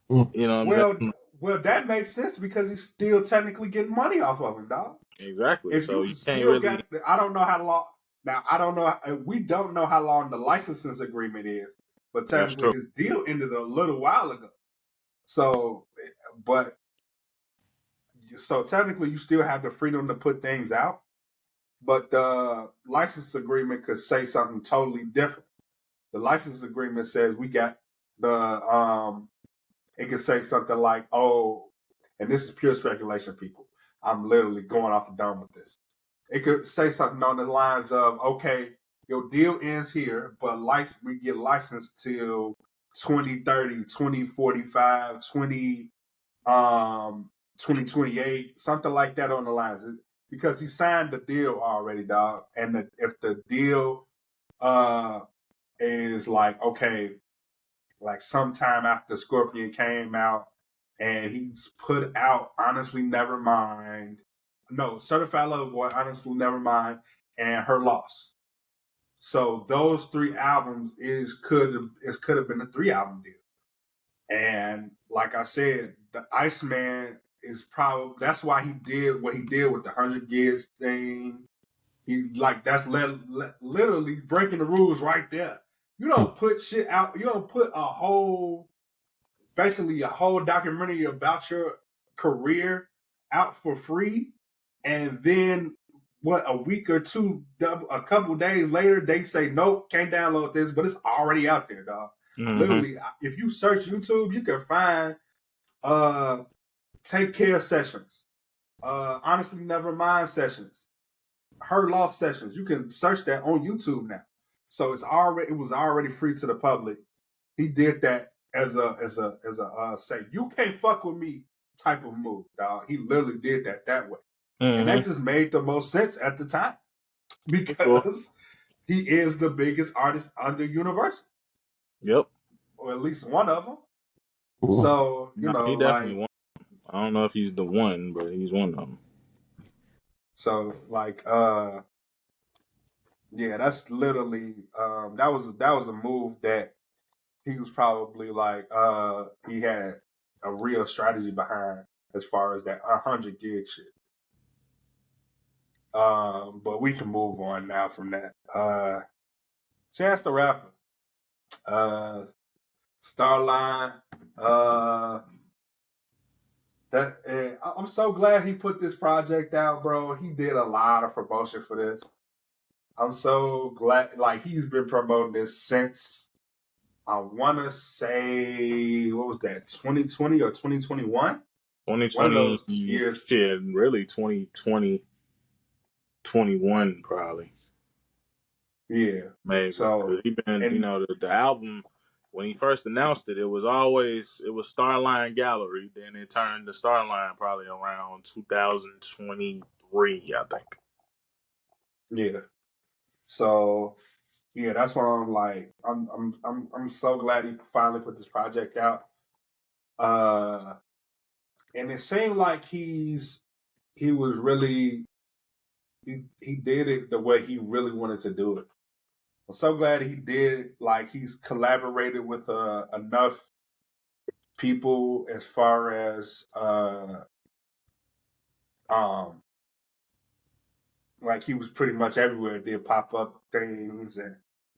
Mm. you know what I'm Well, saying? well, that makes sense because he's still technically getting money off of him, dog. Exactly. If So you you can't still really. got, I don't know how long. Now I don't know. We don't know how long the licensing agreement is, but That's technically true. his deal ended a little while ago. So, but so technically you still have the freedom to put things out, but the license agreement could say something totally different. The license agreement says we got the it could say something like, oh, and this is pure speculation, people. I'm literally going off the dome with this. It could say something on the lines of, okay, your deal ends here, but we get licensed till 2030, 2045, 2028, something like that on the lines. Because he signed the deal already, dog. And if the deal is like, okay, like sometime after Scorpion came out and he's put out Honestly Nevermind. No, Certified Lover Boy, Honestly Nevermind, and Her Loss. So those three albums could have been a 3 album deal. And like I said, the Iceman is probably that's why he did what he did with the 100 gigs thing. He like that's literally breaking the rules right there. You don't put shit out. You don't put basically a whole documentary about your career out for free, and then a week or two, a couple days later, they say nope, can't download this, but it's already out there, dog. Mm-hmm. Literally, if you search YouTube, you can find Take Care sessions, Honestly Nevermind sessions, Her Lost sessions. You can search that on YouTube now. So it was already free to the public. He did that as a say you can't fuck with me type of move, dog. He literally did that way, and that Mm-hmm. just made the most sense at the time Sure. because he is the biggest artist under Universal, Yep. or at least one of them. Mm. So No, he definitely like won. I don't know if he's the one, but he's one of them. so like yeah, that's literally that was a move that he was probably like he had a real strategy behind as far as that 100 gig shit. But we can move on now from that. Chance the Rapper, Starline. I'm so glad he put this project out, bro. He did a lot of promotion for this. I'm so glad, like he's been promoting this since I want to say what was that, 2020 or 2021? One of 2020 those years. shit, really 2020, 21 probably. Yeah. Maybe because So he been, and the album when he first announced it, it was Starline Gallery. Then it turned to Starline probably around 2023, I think. yeah. So yeah, that's why I'm like, I'm so glad he finally put this project out. And it seemed like he was really he did it the way he really wanted to do it. I'm so glad he did. Like he's collaborated with enough people as far as um like he was pretty much everywhere. Did pop up things and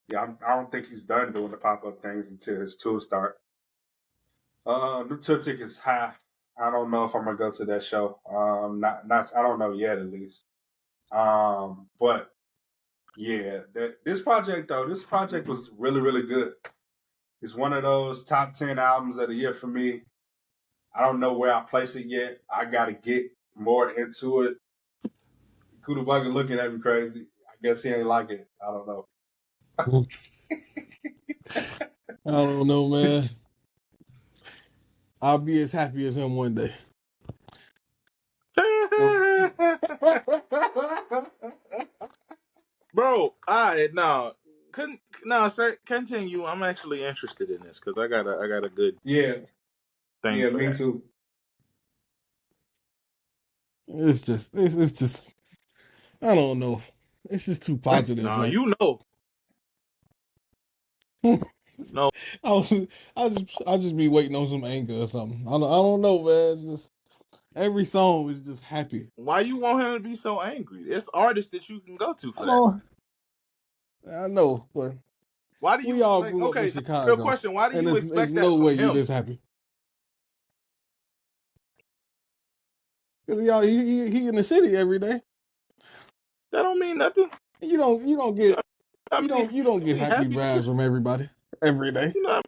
yeah, I don't think he's done doing the pop up things until his tour start. New tour tickets high. I don't know if I'm gonna go to that show. Not I don't know yet at least. But yeah, this project was really really good. It's one of those top 10 albums of the year for me. I don't know where I place it yet. I gotta get more into it. Kuda Bugger looking at me crazy. I guess he ain't like it. I don't know. I don't know, man. I'll be as happy as him one day. Bro, couldn't sir, continue. I'm actually interested in this because I got a good Yeah, thing for me that. too. It's just I don't know. It's just too positive, No, man. you know, no. I'll just be waiting on some anger or something. I don't know, man. It's just every song is just happy. Why you want him to be so angry? There's artists that you can go to I for that. don't. I know, but Why do we you all like? grew up in Okay, real Chicago, question. Why do and you there's expect no that way from you him? this happy. Cause y'all, he in the city every day. That don't mean nothing. You don't get I mean, you don't how get many happy happy vibes niggas? from everybody every day. How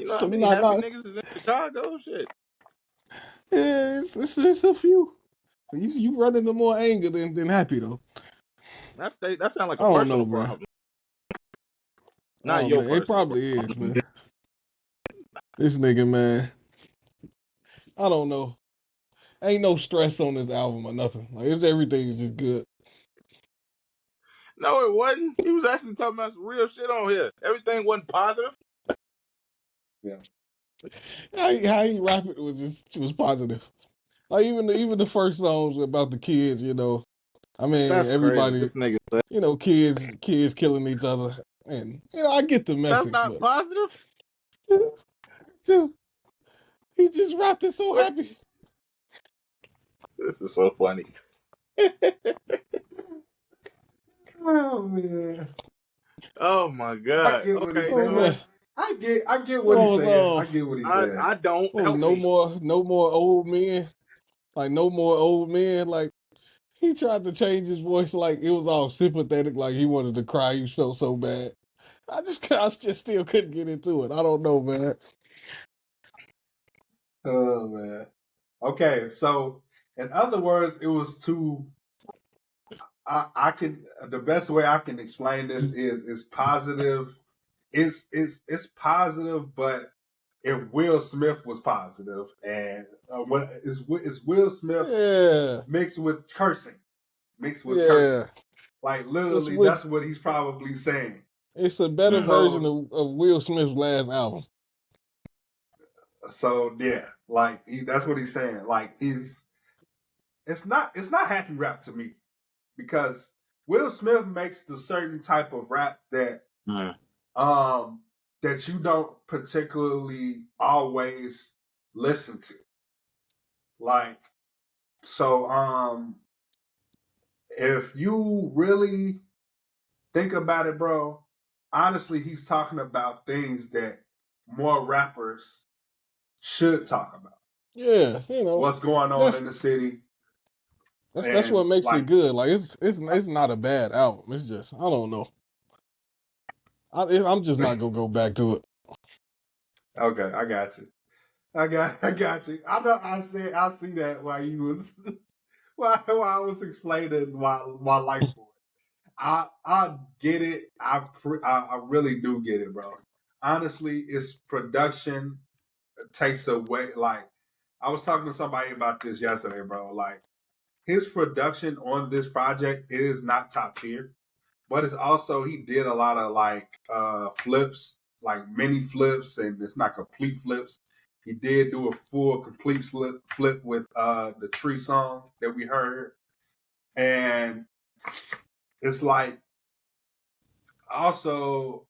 So many not happy not niggas is in Chicago? Shit, yeah, it's a few. You run into more anger than happy though. that sound like I a don't know, personal bro. problem, not Oh your man, it personal probably is, problem. man. This nigga, man. I don't know. Ain't no stress on this album or nothing. Like everything's just good. No, it wasn't. He was actually talking about some real shit on here. Everything wasn't positive. Yeah. How he rap it was positive. Like even the first songs about the kids, you know. I mean, That's crazy. everybody, This nigga. you know, kids killing each other, and you know, I get the That's message, not but positive. it's just he just rapped it so What? happy. This is so funny. Oh man, Oh my I god. get what he's Okay, Oh so man, saying. I get what what he's was saying. I get what he's saying. I don't what was help me. no more old men, like no more old men, like. He tried to change his voice like it was all sympathetic, like he wanted to cry. He felt so bad. I just still couldn't get into it. I don't know, man. Oh man. Okay, so in other words, it was too. I can the best way I can explain this is positive. It's positive, but if Will Smith was positive, and what is Will Smith Yeah, mixed with cursing, yeah. like It's literally, with that's what he's probably saying. it's a better version So of Will Smith's last album. yeah, like that's what he's saying. Like it's not happy rap to me because Will Smith makes the certain type of rap um that you don't particularly always listen to. Like so if you really think about it, bro, honestly he's talking about things that more rappers should talk about. Yeah, you know What's going on that's in the city that's what and makes it like good. Like it's not a bad album. It's just I don't know. I'm just not gonna go back to it. okay, I got you. I got you. I know I see that while you was while I was explaining my life for it. I get it. I really do get it, bro. Honestly, it's production takes away. Like I was talking to somebody about this yesterday, bro. Like his production on this project is not top tier, but it's also he did a lot of like flips, like mini flips, and it's not complete flips. He did do a full complete flip with the tree song that we heard, and it's like also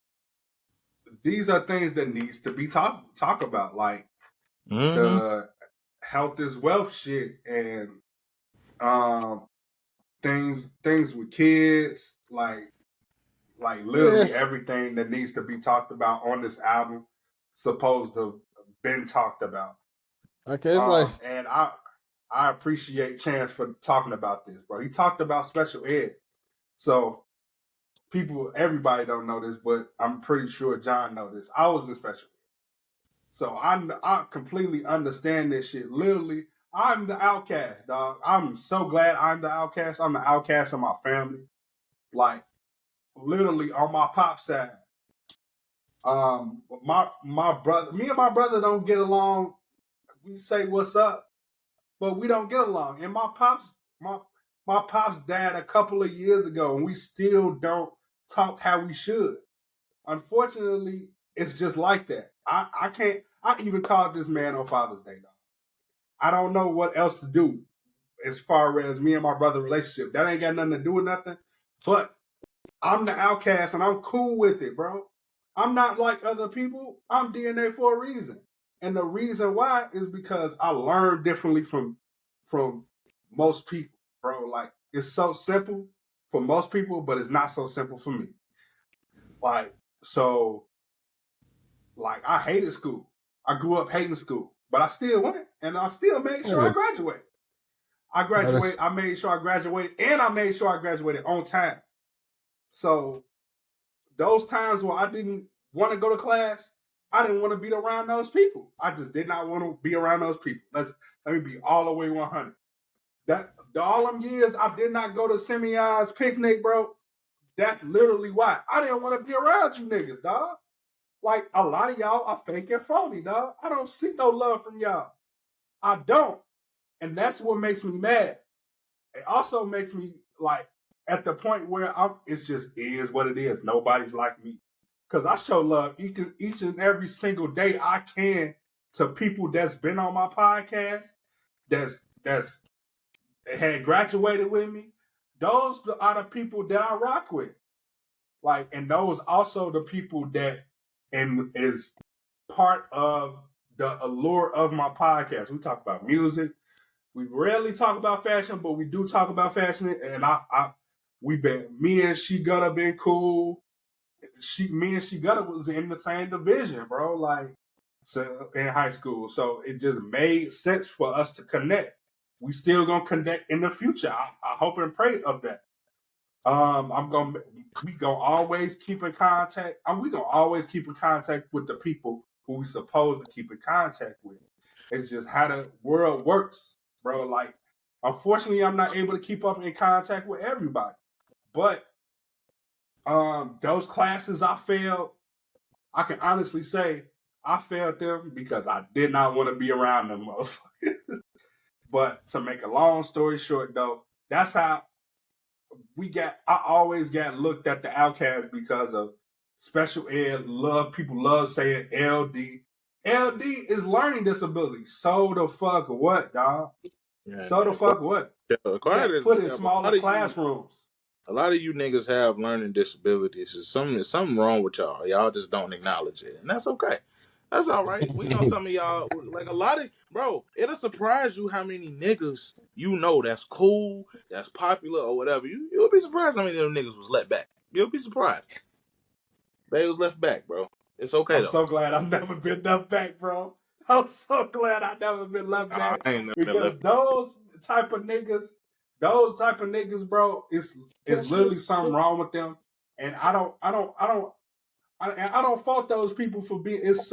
these are things that needs to be talk about, like Mm-hmm. the health is wealth shit and um things with kids, like literally Yes, everything that needs to be talked about on this album supposed to have been talked about. okay. It's like And I appreciate Chance for talking about this, bro. He talked about special ed. So everybody don't know this, but I'm pretty sure John know this. I was in special ed. So I completely understand this shit. Literally, I'm the outcast, dog. I'm so glad I'm the outcast. I'm the outcast of my family. Like literally on my pop side. My brother, me and my brother don't get along. We say what's up, but we don't get along. And my pops, My pops died a couple of years ago, and we still don't talk how we should. Unfortunately, it's just like that. I can't. I even called this man on Father's Day, though. I don't know what else to do as far as me and my brother relationship. That ain't got nothing to do with nothing. But I'm the outcast, and I'm cool with it, bro. I'm not like other people. I'm DNA for a reason, and the reason why is because I learned differently from most people, bro. Like it's so simple for most people, but it's not so simple for me. Like so, like I hated school. I grew up hating school, but I still went, and I still made sure I graduated. I made sure I graduated, and I made sure I graduated on time. So those times where I didn't want to go to class, I didn't want to be around those people. I just did not want to be around those people. Let me be all the way 100. All them years I did not go to Simeon's picnic, bro. That's literally why. I didn't want to be around you niggas, dog. Like a lot of y'all are fake and phony, dog. I don't see no love from y'all. I don't. And that's what makes me mad. It also makes me like at the point where it's just is what it is. Nobody's like me. Cause I show love each and every single day I can to people that's been on my podcast, that's had graduated with me. Those are the people that I rock with. Like, and those also the people that is part of the allure of my podcast. We talk about music. We rarely talk about fashion, but we do talk about fashion. And me and She Gutta been cool. Me and She Gutta was in the same division, bro. Like, so in high school, so it just made sense for us to connect. We still gonna connect in the future. I hope and pray of that. We gonna always keep in contact. We gonna always keep in contact with the people who we supposed to keep in contact with. It's just how the world works, bro. Like, unfortunately, I'm not able to keep up in contact with everybody. But those classes I failed, I can honestly say I failed them because I did not want to be around them motherfuckers. But to make a long story short, though, that's how I always got looked at the outcast because of special ed. People love saying LD. LD is learning disability. So the fuck what, dog? Yeah, So man. the fuck what? Yeah, Get put in smaller classrooms. A lot of you niggas have learning disabilities. There's something wrong with y'all. Y'all just don't acknowledge it, and that's okay. That's all right. We know some of y'all, like a lot of, bro, it'll surprise you how many niggas you know that's cool, that's popular, or whatever. You'll be surprised how many of them niggas was let back. You'll be surprised. They was left back, bro. It's okay, I'm so glad I've never been left back, bro. I'm so glad I've never been left back. I ain't never been Because left back. those type of niggas, bro, it's literally something wrong with them. And I don't fault those people for being. It's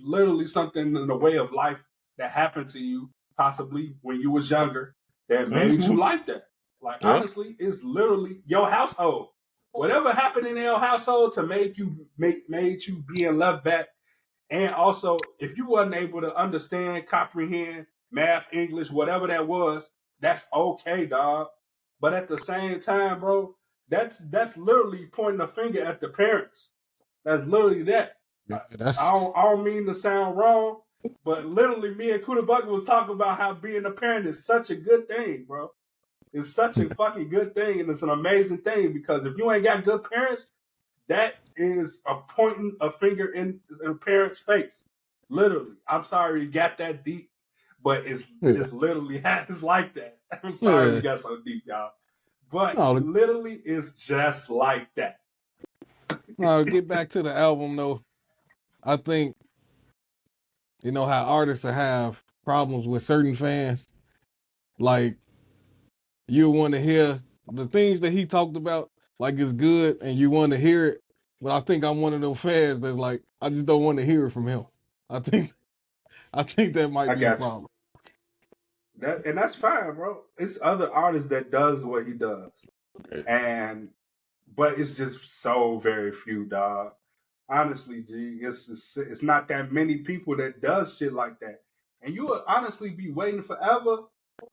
literally something in the way of life that happened to you, possibly when you was younger, that made you like that. Like, honestly, it's literally your household. Whatever happened in your household to made you being left back. And also, if you wasn't able to understand, comprehend math, English, whatever that was, that's okay, dog. But at the same time, bro, that's literally pointing a finger at the parents. That's literally that. I don't mean to sound wrong, but literally me and Kuda Bucket was talking about how being a parent is such a good thing, bro. It's such a fucking good thing, and it's an amazing thing because if you ain't got good parents, that is a pointing a finger in a parent's face. Literally. I'm sorry you got that deep, but it's just literally it's like that. I'm sorry we got so deep, y'all. But literally it's just like that. Now, get back to the album though. I think you know how artists have problems with certain fans. Like you want to hear the things that he talked about, like it's good, and you want to hear it. But I think I'm one of those fans that's like, I just don't want to hear it from him. I think that might be a problem. And that's fine, bro. It's other artists that does what he does, but it's just so very few, dog. Honestly, G, it's not that many people that does shit like that, and you would honestly be waiting forever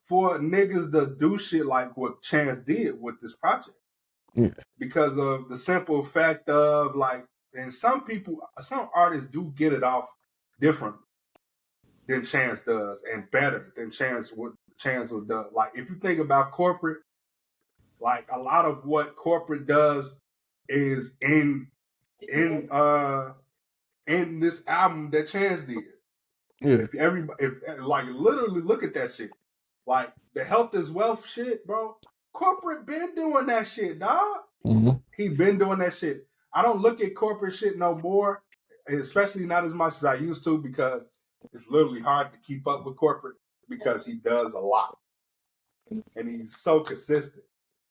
for niggas to do shit like what Chance did with this project. Yeah. Because of the simple fact of like, and some artists do get it off different than Chance does and better than Chance would do. Like if you think about corporate, like a lot of what corporate does is in this album that Chance did. Yeah. If like literally look at that shit. Like the health is wealth shit, bro. Corporate been doing that shit, dog. Mm-hmm. He been doing that shit. I don't look at corporate shit no more, especially not as much as I used to, because it's literally hard to keep up with corporate because he does a lot. And he's so consistent.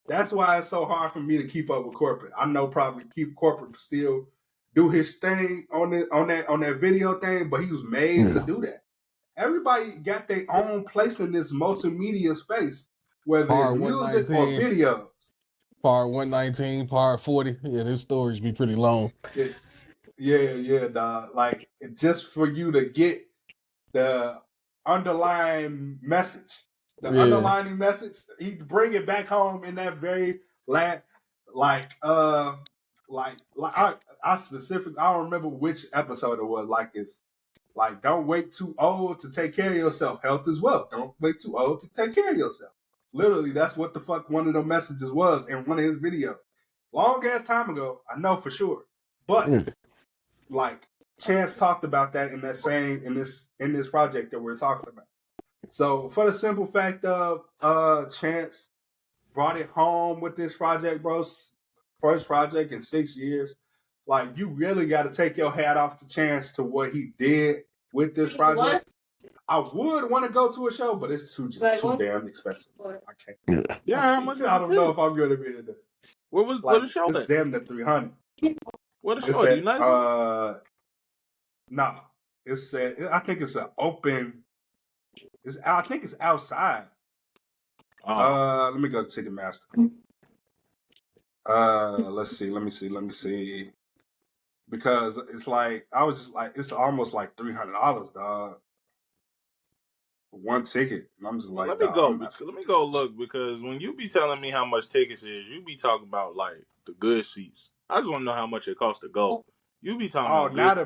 That's why it's so hard for me to keep up with corporate. I know probably keep corporate still do his thing on that video thing, but he was made to do that. Everybody got their own place in this multimedia space, whether it's music or videos. Part 119, part 40. Yeah, those stories be pretty long. Yeah, dog. Like just for you to get the underlying message, underlining message, he bring it back home in that very I don't remember which episode it was. Like it's like, don't wait too old to take care of yourself. Health is wealth. Don't wait too old to take care of yourself. Literally, that's what the fuck one of the messages was in one of his videos. Long ass time ago, I know for sure. But like Chance talked about that in this project that we're talking about. So for the simple fact of Chance brought it home with this project, bro. First project in 6 years. Like you really got to take your hat off to Chance to what he did with this project. I would want to go to a show, but it's too damn expensive. I can't. Yeah, how much? I don't know if I'm gonna be there. What was the show? It's damn near 300. What a show? At United? Nah. I think it's an open. I think it's outside. Let me go to Ticketmaster. Let me see. Because it's like I was just like it's almost like $300, dog. One ticket. And I'm just like, let me go look, because when you be telling me how much tickets is, you be talking about like the good seats. I just want to know how much it costs to go. You be talking now the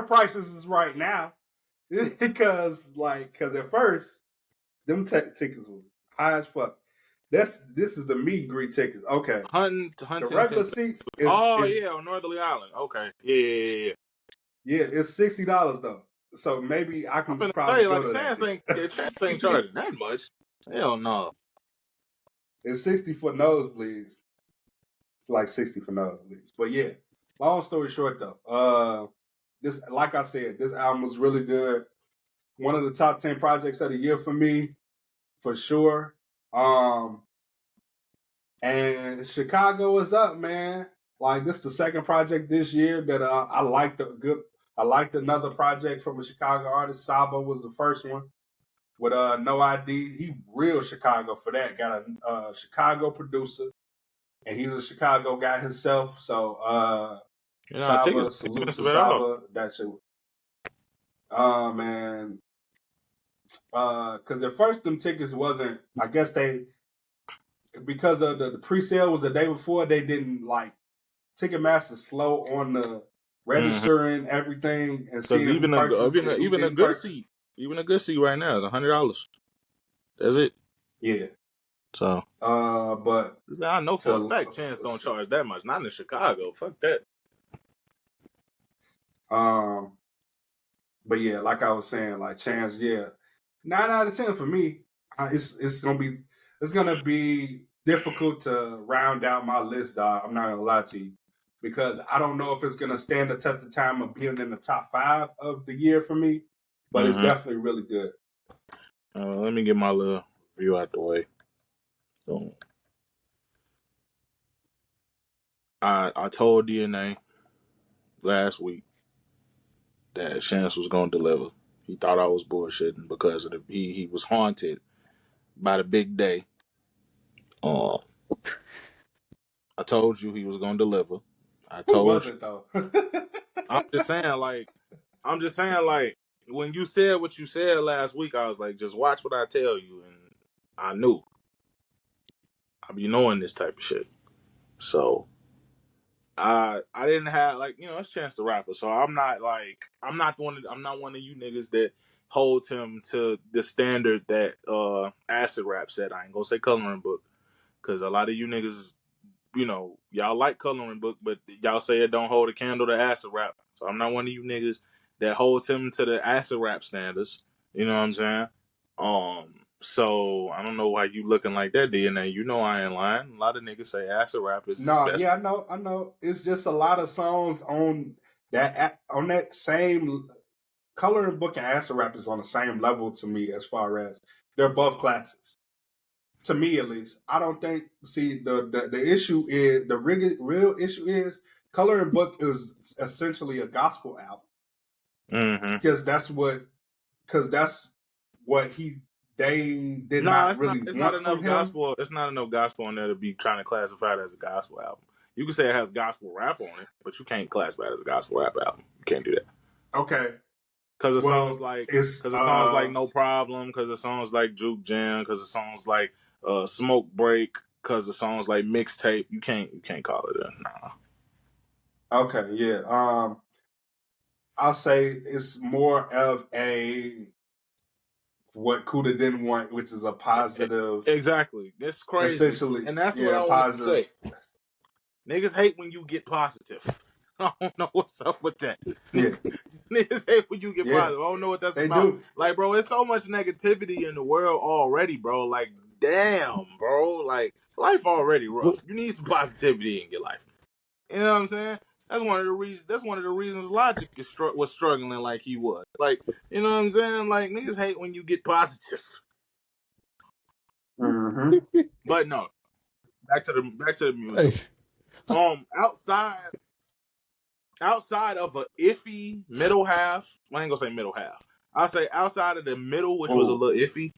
prices is right now. because at first them tickets was high as fuck. This is the meet and greet tickets. Okay. The regular seats is on Northerly Island. Okay. Yeah. Yeah, it's $60 though. So maybe I can probably go to that. Chance ain't charging that much. Hell no. It's 60 for nosebleeds. It's like 60 for nosebleeds. But yeah, long story short though, this, like I said, this album was really good. One of the top 10 projects of the year for me, for sure. And Chicago is up, man. Like this is the second project this year that I liked I liked another project from a Chicago artist. Sabo was the first one with No ID. He real Chicago for that. Got a Chicago producer, and he's a Chicago guy himself. So Saba, salute to Saba. That shit. Man. Because at first them tickets wasn't. I guess because of the pre-sale was the day before. They didn't like Ticketmaster slow on the registering everything, and because even a good seat right now is $100. That's it. Yeah. So but I know for a fact Chance don't charge that much. Not in Chicago. Fuck that. But yeah, like I was saying, like Chance, 9 out of 10 for me. It's gonna be difficult to round out my list, dog. I'm not gonna lie to you. Because I don't know if it's going to stand the test of time of being in the top 5 of the year for me, but it's definitely really good. Let me get my little review out the way. So, I told DNA last week that Chance was going to deliver. He thought I was bullshitting because of he was haunted by the big day. I told you he was going to deliver. Who was it though? I'm just saying, like, when you said what you said last week, I was like, just watch what I tell you, and I knew. I be knowing this type of shit. So I didn't have like, you know, it's Chance the Rapper. So I'm not one of you niggas that holds him to the standard that Acid Rap said. I ain't gonna say Coloring Book, because a lot of you niggas, you know, y'all like Coloring Book, but y'all say it don't hold a candle to Acid Rap. So I'm not one of you niggas that holds him to the Acid Rap standards. You know what I'm saying? So I don't know why you looking like that, DNA. You know I ain't lying. A lot of niggas say Acid Rap is his No, best. yeah, I know. It's just a lot of songs on that same Coloring Book and Acid Rap is on the same level to me as far as they're both classics. To me, at least, I don't think. See, the issue is the real issue is Coloring Book is essentially a gospel album Mm-hmm. because that's what they did No, not really it's not want enough from him. gospel. It's not enough gospel on there to be trying to classify it as a gospel album. You can say it has gospel rap on it, but you can't classify it as a gospel rap album. You can't do that. Okay, Because of songs well, like it's No Problem, because of songs like Juke Jam, because of songs like Smoke Break, because of songs like Mixtape. You can't call it a nah. okay, yeah. I'll say it's more of a what Kuda didn't want, which is a positive. Exactly. It's crazy. Essentially, And that's what yeah, I wanted to positive. say. Niggas hate when you get positive. I don't know what's up with that. Yeah, Niggas hate when you get yeah, positive. I don't know what that's they about. do. Like, bro, it's so much negativity in the world already, bro. Like, damn, bro. Like, life already rough. You need some positivity in your life. You know what I'm saying? That's one of the reasons. That's one of the reasons Logic was struggling like he was. Like, you know what I'm saying? Like, niggas hate when you get positive. Mm-hmm. But no, back to the music. Hey, Outside of a iffy middle half, I ain't gonna say middle half. I'll say outside of the middle, which was a Oh, little iffy.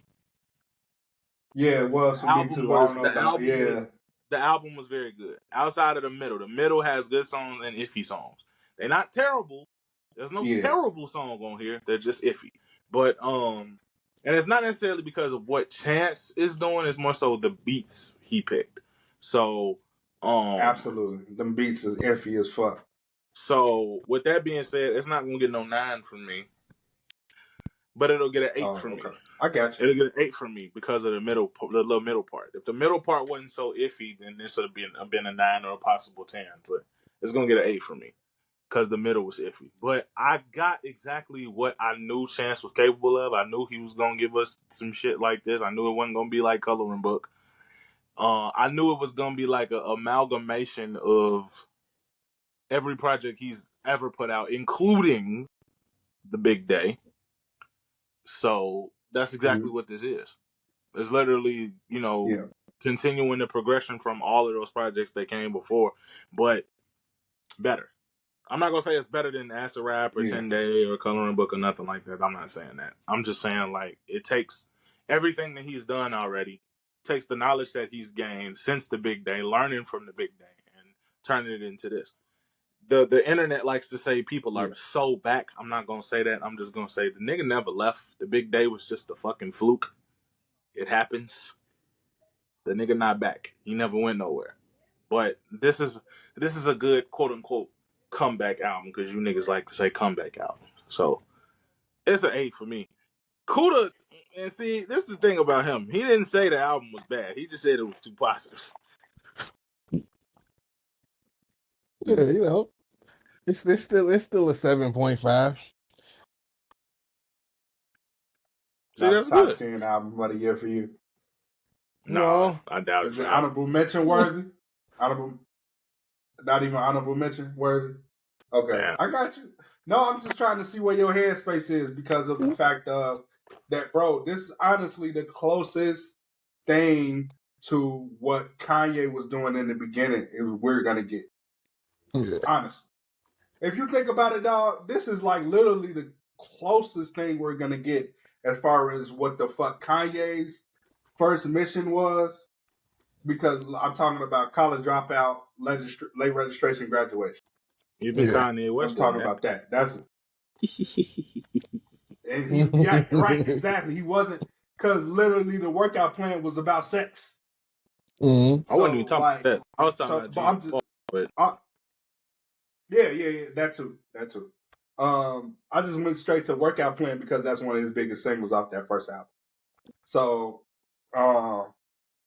yeah, it was for me too. I don't know about. Yeah, The album was very good. Outside of the middle has good songs and iffy songs. They're not terrible. There's no yeah, terrible song on here. They're just iffy. But and it's not necessarily because of what Chance is doing. It's more so the beats he picked. So absolutely. Them beats is iffy as fuck. So with that being said, it's not gonna get no 9 from me, but it'll get an 8 Oh, from me. okay. I got you. It'll get an 8 from me because of the little middle part. If the middle part wasn't so iffy, then this would have been a 9 or a possible 10. But it's gonna get an 8 from me because the middle was iffy. But I got exactly what I knew Chance was capable of. I knew he was gonna give us some shit like this. I knew it wasn't gonna be like Coloring Book. I knew it was gonna be like an amalgamation of every project he's ever put out, including the Big Day. So that's exactly what this is. It's literally, Yeah, continuing the progression from all of those projects that came before, but better. I'm not gonna say it's better than Acid Rap or yeah, 10 Day or Coloring Book or nothing like that. I'm not saying that. I'm just saying like it takes everything that he's done already, takes the knowledge that he's gained since the Big Day, learning from the Big Day, and turning it into this. The internet likes to say people are yeah. so back. I'm not gonna say that. I'm just gonna say the nigga never left. The Big Day was just a fucking fluke. It happens. The nigga not back. He never went nowhere. But this is a good quote unquote comeback album because you niggas like to say comeback album. So it's an 8 for me. Kuda, and see, this is the thing about him. He didn't say the album was bad. He just said it was too positive. yeah, it's still a 7.5. See, Not that's a top good. 10 album of the year for you. Nah, No, I doubt it Is for it him. honorable mention worthy? Honorable, not even honorable mention worthy. Okay, Man. I got you. No, I'm just trying to see where your headspace is because of the fact of that, bro. This is honestly the closest thing to what Kanye was doing in the beginning. We're gonna get, yeah, honestly. If you think about it, dog, this is like literally the closest thing we're gonna get as far as what the fuck Kanye's first mission was. Because I'm talking about college dropout, late registration, graduation. You think yeah. Kanye I'm West wasn't talking that? about that. And he, yeah, right, exactly. He wasn't. because literally the workout plan was about sex. Mm-hmm. I wasn't even talking about that. I was talking about But I'm just, but yeah, that too. I just went straight to workout plan because that's one of his biggest singles off that first album. So,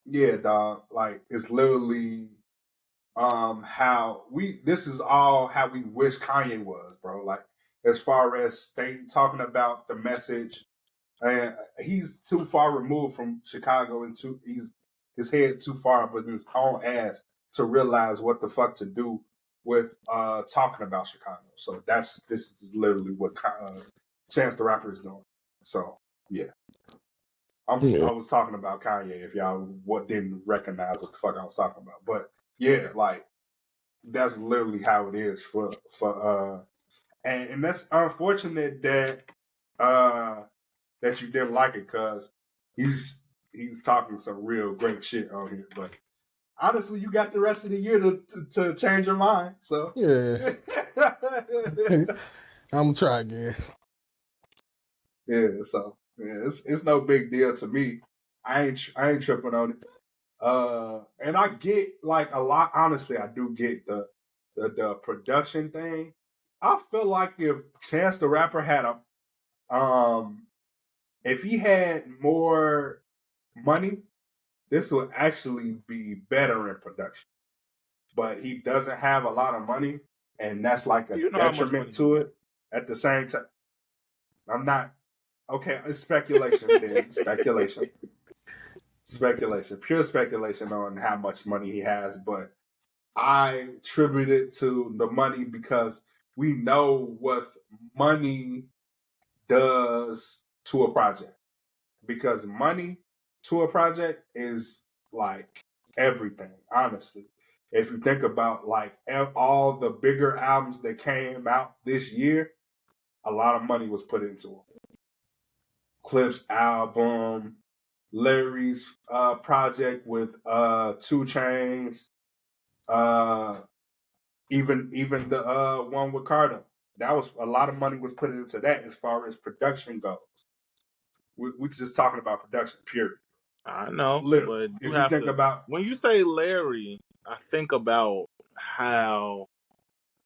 yeah, dog. Like it's literally this is all how we wish Kanye was, bro. Like as far as talking about the message, and he's too far removed from Chicago and he's his head too far up in his own ass to realize what the fuck to do with talking about Chicago. So this is literally what Chance the Rapper is doing. So yeah. I was talking about Kanye if y'all didn't recognize what the fuck I was talking about. But yeah, like that's literally how it is for and that's unfortunate that that you didn't like it because he's talking some real great shit on here. But honestly, you got the rest of the year to change your mind. So Yeah. I'm gonna try again. yeah, so yeah, it's no big deal to me. I ain't tripping on it. And I get like a lot. Honestly, I do get the production thing. I feel like if Chance the Rapper had if he had more money, this would actually be better in production. But he doesn't have a lot of money, and that's like a detriment to it. At the same time, I'm not okay. It's speculation. Then speculation, pure speculation on how much money he has. But I attribute it to the money because we know what money does to a project. Because money to a project is like everything, honestly. If you think about like all the bigger albums that came out this year, a lot of money was put into them. Clip's album, Larry's project with 2 Chainz, even the one with Cardo. That was a lot of money was put into that as far as production goes. We're just talking about production, period. I know, Literally. but If you think about when you say Larry, I think about how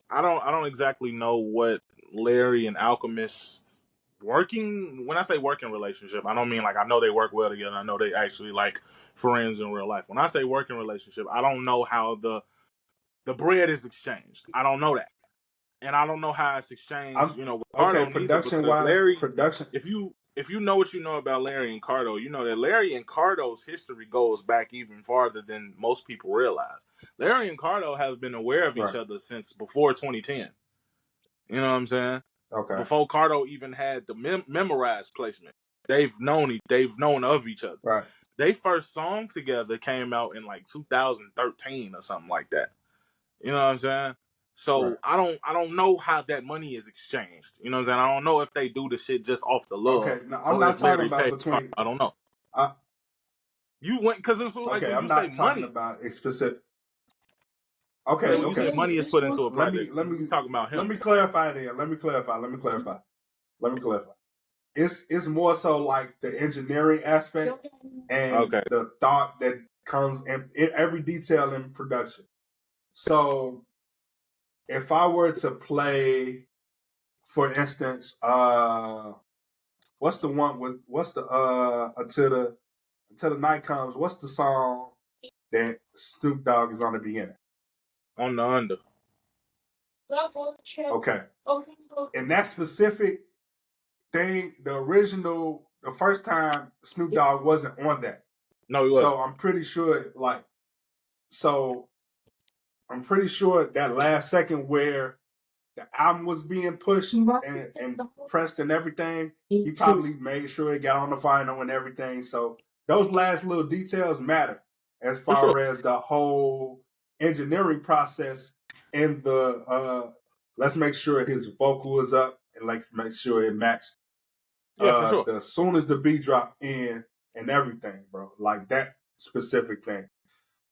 I don't exactly know what Larry and Alchemist working. When I say working relationship, I don't mean like I know they work well together. I know they actually like friends in real life. When I say working relationship, I don't know how the bread is exchanged. I don't know that, and I don't know how it's exchanged. With okay, Cardo neither, production because wise, Larry. production. If you know what you know about Larry and Cardo, you know that Larry and Cardo's history goes back even farther than most people realize. Larry and Cardo have been aware of each other since before 2010. You know what I'm saying? Okay. Before Cardo even had the memorized placement, they've known of each other. Right. They first song together came out in like 2013 or something like that. You know what I'm saying? So I don't know how that money is exchanged. You know what I'm saying? I don't know if they do the shit just off the love. Okay, no, I'm not talking about between. I don't know. You went because it's like when I'm you not say talking money about a specific. Okay, when you say money is put into a project. Let me talk about him. Let me clarify there. Let me clarify. It's more so like the engineering aspect and the thought that comes in every detail in production. So if I were to play, for instance, what's the until the night comes, what's the song that Snoop Dogg is on the beginning? On the under. Okay. In that specific thing, the first time Snoop Dogg wasn't on that. No, he wasn't. So I'm pretty sure that last second where the album was being pushed and pressed and everything, he probably made sure it got on the vinyl and everything. So those last little details matter as far as the whole engineering process and the let's make sure his vocal is up and like make sure it matched. For sure. As soon as the beat drop in and everything, bro, like that specific thing.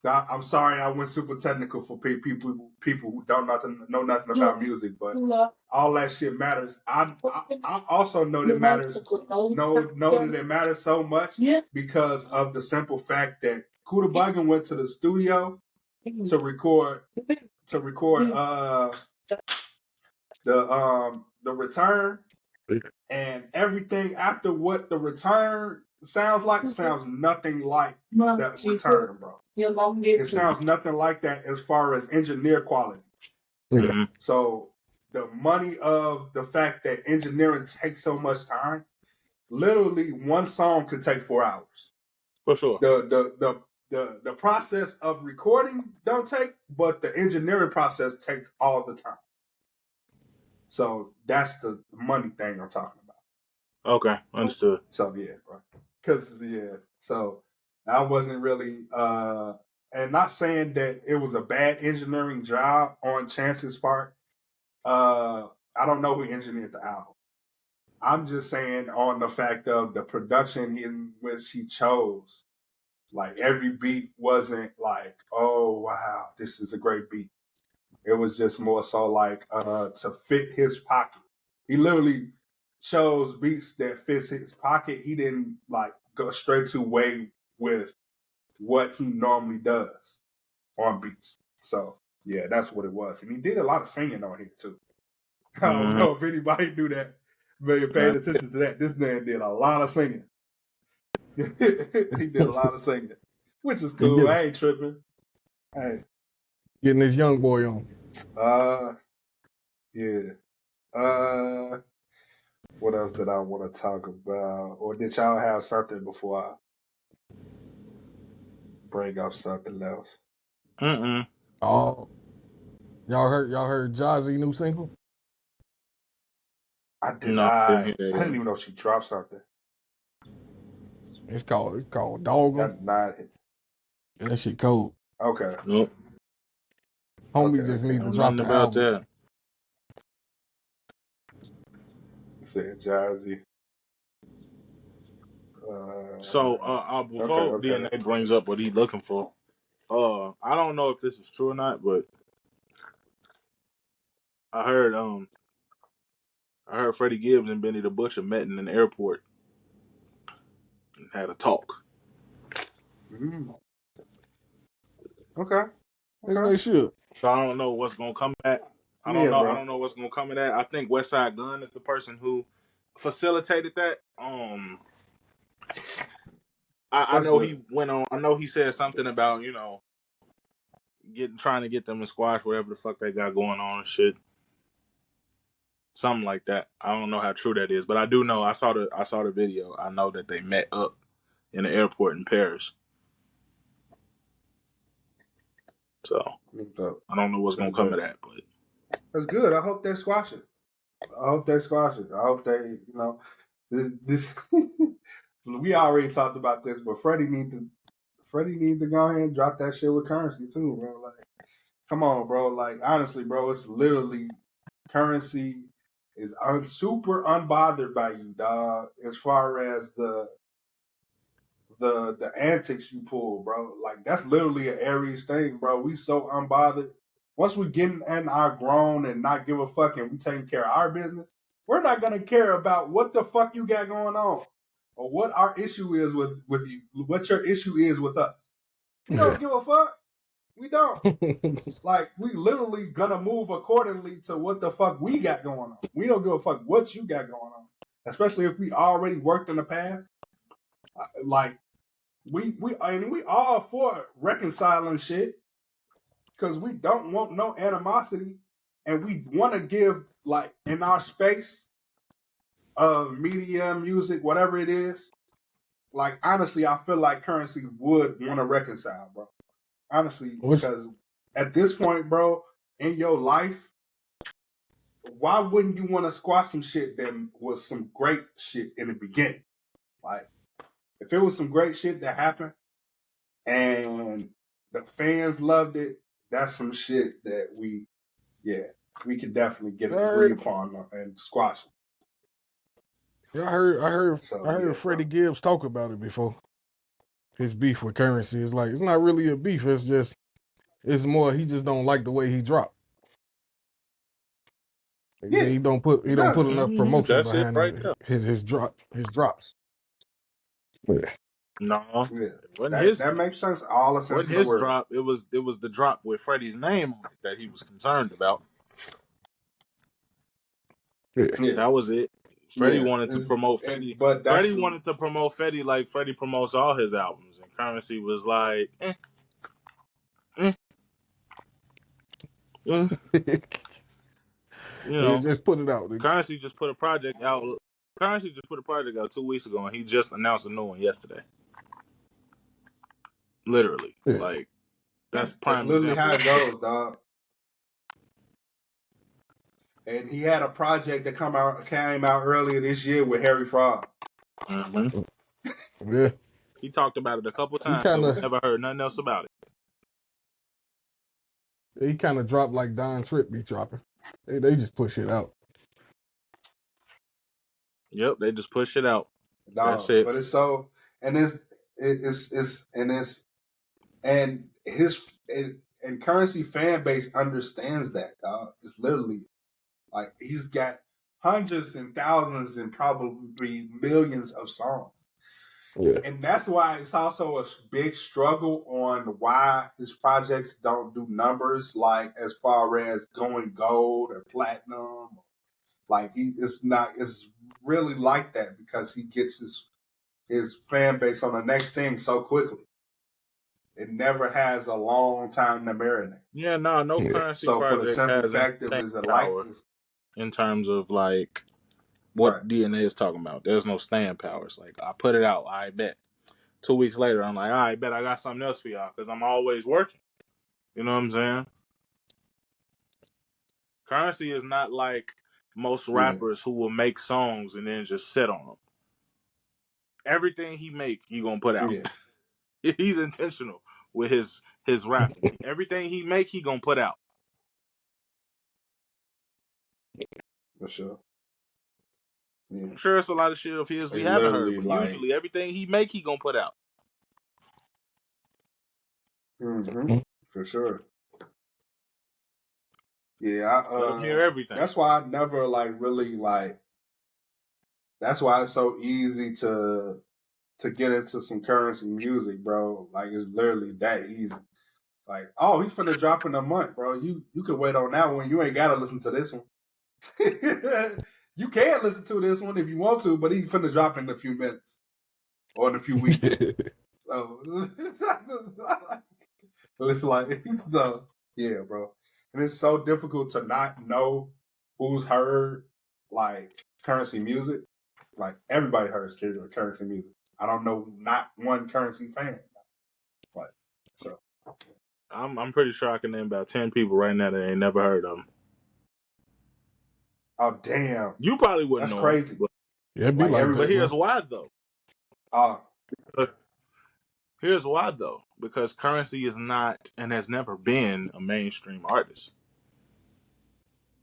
I'm sorry I went super technical for people who don't know nothing about music, but all that shit matters. I also know that matters. Know that it matters so much because of the simple fact that Kuda Bugin went to the studio to record the return, and everything after what the return sounds nothing like that return, bro. It sounds nothing like that as far as engineer quality. Mhm. So the money of the fact that engineering takes so much time, literally one song could take 4 hours. For sure. The process of recording don't take, but the engineering process takes all the time. So that's the money thing I'm talking about. Okay, understood. So yeah, bro. So I wasn't really and not saying that it was a bad engineering job on Chance's part. I don't know who engineered the album. I'm just saying on the fact of the production in which he chose. Like every beat wasn't like, oh wow, this is a great beat. It was just more so like to fit his pocket. He literally chose beats that fits his pocket. He didn't like go straight to way with what he normally does on beats. So yeah, that's what it was. And he did a lot of singing on here too. I don't know if anybody knew that, maybe paid attention to that. This man did a lot of singing. He did a lot of singing, which is cool. I ain't tripping. Hey, Getting this young boy on. Yeah. What else did I want to talk about? Or did y'all have something before I bring up something else? Oh, y'all heard Jazzy new single? I did No, not. didn't I hear that didn't yet. even know she dropped something. It's called Dog 'em. That not it. That shit cold. Okay. Nope. Homie just need to Know drop nothing the about album. that. Said Jazzy. So, before Okay. DNA brings up what he's looking for, I don't know if this is true or not, but I heard Freddie Gibbs and Benny the Butcher met in an airport and had a talk. Mm. Okay. As they should. So I don't know what's gonna come at. I don't Yeah, know. bro. I don't know what's gonna come at that. I think Westside Gunn is the person who facilitated that. I That's know good. he went on. I know he said something about trying to get them to squash whatever the fuck they got going on and shit. Something like that. I don't know how true that is, but I do know I saw the video. I know that they met up in the airport in Paris. So I don't know what's gonna come of that, but that's good. I hope they squash it. I hope they this. We already talked about this, but Freddie need to go ahead and drop that shit with Currency too, bro. Like, come on, bro. Like, honestly, bro, it's literally Currency is super unbothered by you, dog. As far as the antics you pull, bro. Like, that's literally an Aries thing, bro. We so unbothered. Once we get in our grown and not give a fuck and we taking care of our business, we're not gonna care about what the fuck you got going on or what our issue is with you, what your issue is with us. We don't give a fuck. We don't. Like, we literally gonna move accordingly to what the fuck we got going on. We don't give a fuck what you got going on, especially if we already worked in the past. Like, we all for reconciling shit because we don't want no animosity, and we want to give, like, in our space of media, music, whatever it is. Like, honestly, I feel like Currency would want to reconcile, bro. Honestly, because at this point, bro, in your life, why wouldn't you want to squash some shit that was some great shit in the beginning? Like, if it was some great shit that happened and the fans loved it, that's some shit that we could definitely get agree upon and squash it. Yeah, I heard So, Freddie Gibbs talk about it before. his beef with Currency. It's like it's not really a beef. It's more he just don't like the way he dropped. Yeah, He don't put he does. enough promotion That's it behind right there. his drops. Yeah. No, Yeah, it wasn't his. that makes sense. All the sense Wasn't in the his world. drop. It was the drop with Freddie's name on it that he was concerned about. Yeah, That was it. Freddie yeah. wanted to promote Fetty. But that's Freddie wanted to promote Fetty like Freddie promotes all his albums, and Currency was like, you know, Just put it out. Currency just put a project out. Currency just put a project out 2 weeks ago, and he just announced a new one yesterday. Literally, like that's prime literally example. how it goes, dog. And he had a project that came out earlier this year with Harry Fraud. Mm-hmm. Yeah. He talked about it a couple times, but we never heard nothing else about it. He kind of dropped like Don Tripp be dropping. They just push it out. Yep, they just push it out. Dog, That's it. but it's so, and and Currency fan base understands that, dog. It's literally like he's got hundreds and thousands and probably millions of songs. Yeah. And that's why it's also a big struggle on why his projects don't do numbers, like as far as going gold or platinum. Like it's really like that because he gets his fan base on the next thing so quickly. It never has a long time to marinate. Yeah, no Currency so project for the simple has fact of his likeness in terms of like what DNA is talking about. There's no staying powers. Like I put it out, I bet. 2 weeks later, I'm like, I bet I got something else for y'all because I'm always working. You know what I'm saying? Currency is not like most rappers who will make songs and then just sit on them. Everything he make, he gonna put out. Yeah. He's intentional with his rapping. Everything he make, he gonna put out. For sure. Yeah. I'm sure it's a lot of shit of his we haven't heard, but usually everything he make, he gonna put out. Mm-hmm. For sure. Yeah, I hear everything. That's why I never really that's why it's so easy to get into some Currency music, bro. Like it's literally that easy. Like, oh, he's finna drop in a month, bro. You could wait on that one. You ain't gotta listen to this one. You can listen to this one if you want to, but he's finna drop in a few minutes or in a few weeks. So it's like, yeah, bro. And it's so difficult to not know who's heard like Currency music. Like everybody heard Currency music. I don't know not one Currency fan. Like so. I'm pretty sure I can name about 10 people right now that ain't never heard of him. Oh damn! You probably wouldn't know. That's crazy. But, yeah, be like but here's why though. Here's why though. Because Currency is not and has never been a mainstream artist.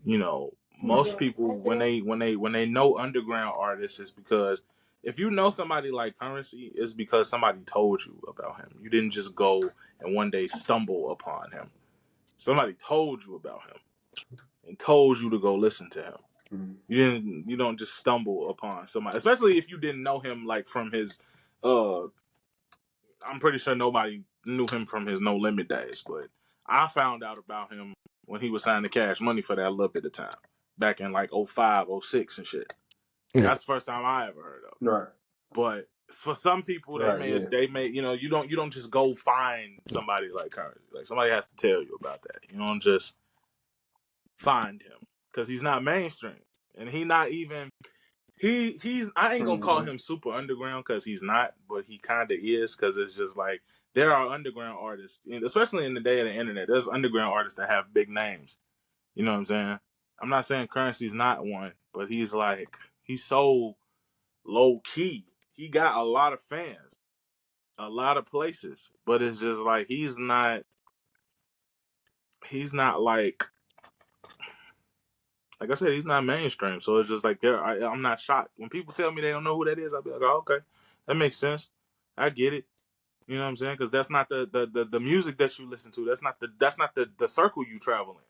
You know, most people when they know underground artists is because if you know somebody like Currency, it's because somebody told you about him. You didn't just go and one day stumble upon him. Somebody told you about him and told you to go listen to him. You don't just stumble upon somebody, especially if you didn't know him like from his I'm pretty sure nobody knew him from his No Limit days, but I found out about him when he was signed to Cash Money for that little bit of time back in like 05, 06 and shit. Yeah. That's the first time I ever heard of him. Right. But for some people, they may you know you don't just go find somebody like Currency. Like somebody has to tell you about that. You don't just find him because he's not mainstream and he not even he's I ain't gonna call him super underground because he's not, but he kind of is because it's just like there are underground artists, especially in the day of the internet. There's underground artists that have big names. You know what I'm saying? I'm not saying Currency's not one, but he's so low key. He got a lot of fans, a lot of places, but it's just like he's not like I said, he's not mainstream. So it's just like I'm not shocked when people tell me they don't know who that is. I'll be like, oh, okay, that makes sense. I get it. You know what I'm saying? Because that's not the music that you listen to. That's not the circle you travel in.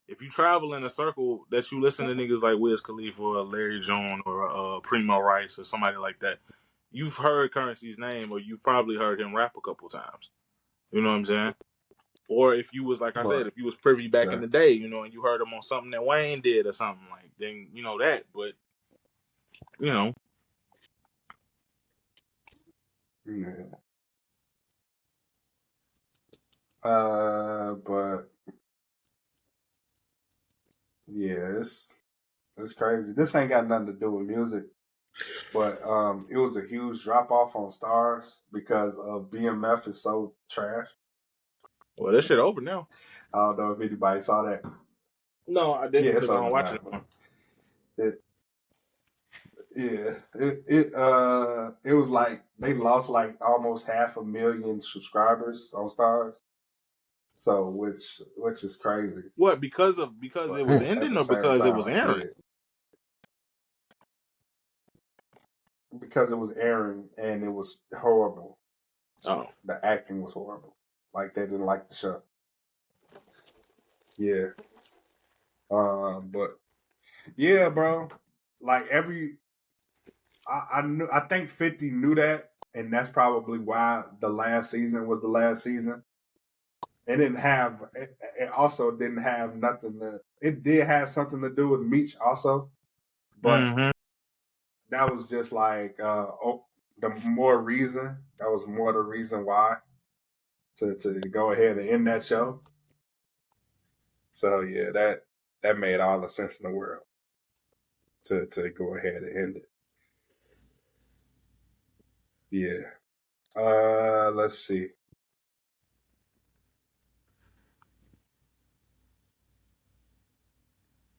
If you travel in a circle that you listen to niggas like Wiz Khalifa or Larry Jones or Primo Rice or somebody like that, you've heard Currency's name or you've probably heard him rap a couple times. You know what I'm saying? Or if you was, like I said, Right. if you was privy back in Okay. the day, you know, and you heard him on something that Wayne did or something, like, then you know that. But, you know. Yeah. But yeah, it's crazy. This ain't got nothing to do with music, but it was a huge drop off on stars because of BMF is so trash. Well, that shit over now. I don't know if anybody saw that. No, I didn't Yeah, it's because I don't over watch now. it anymore. It was like they lost like almost 500,000 subscribers on stars. So which is crazy. What, because it was But at ending the or same because it was time, airing? because it was airing and it was horrible. Oh. The acting was horrible. Like they didn't like the show. Yeah. But yeah, bro. Like I think 50 knew that, and that's probably why the last season was the last season. It also didn't have nothing to, it did have something to do with Meech also, but that was just like that was more the reason why to go ahead and end that show. So yeah, that made all the sense in the world to go ahead and end it. Yeah. Let's see.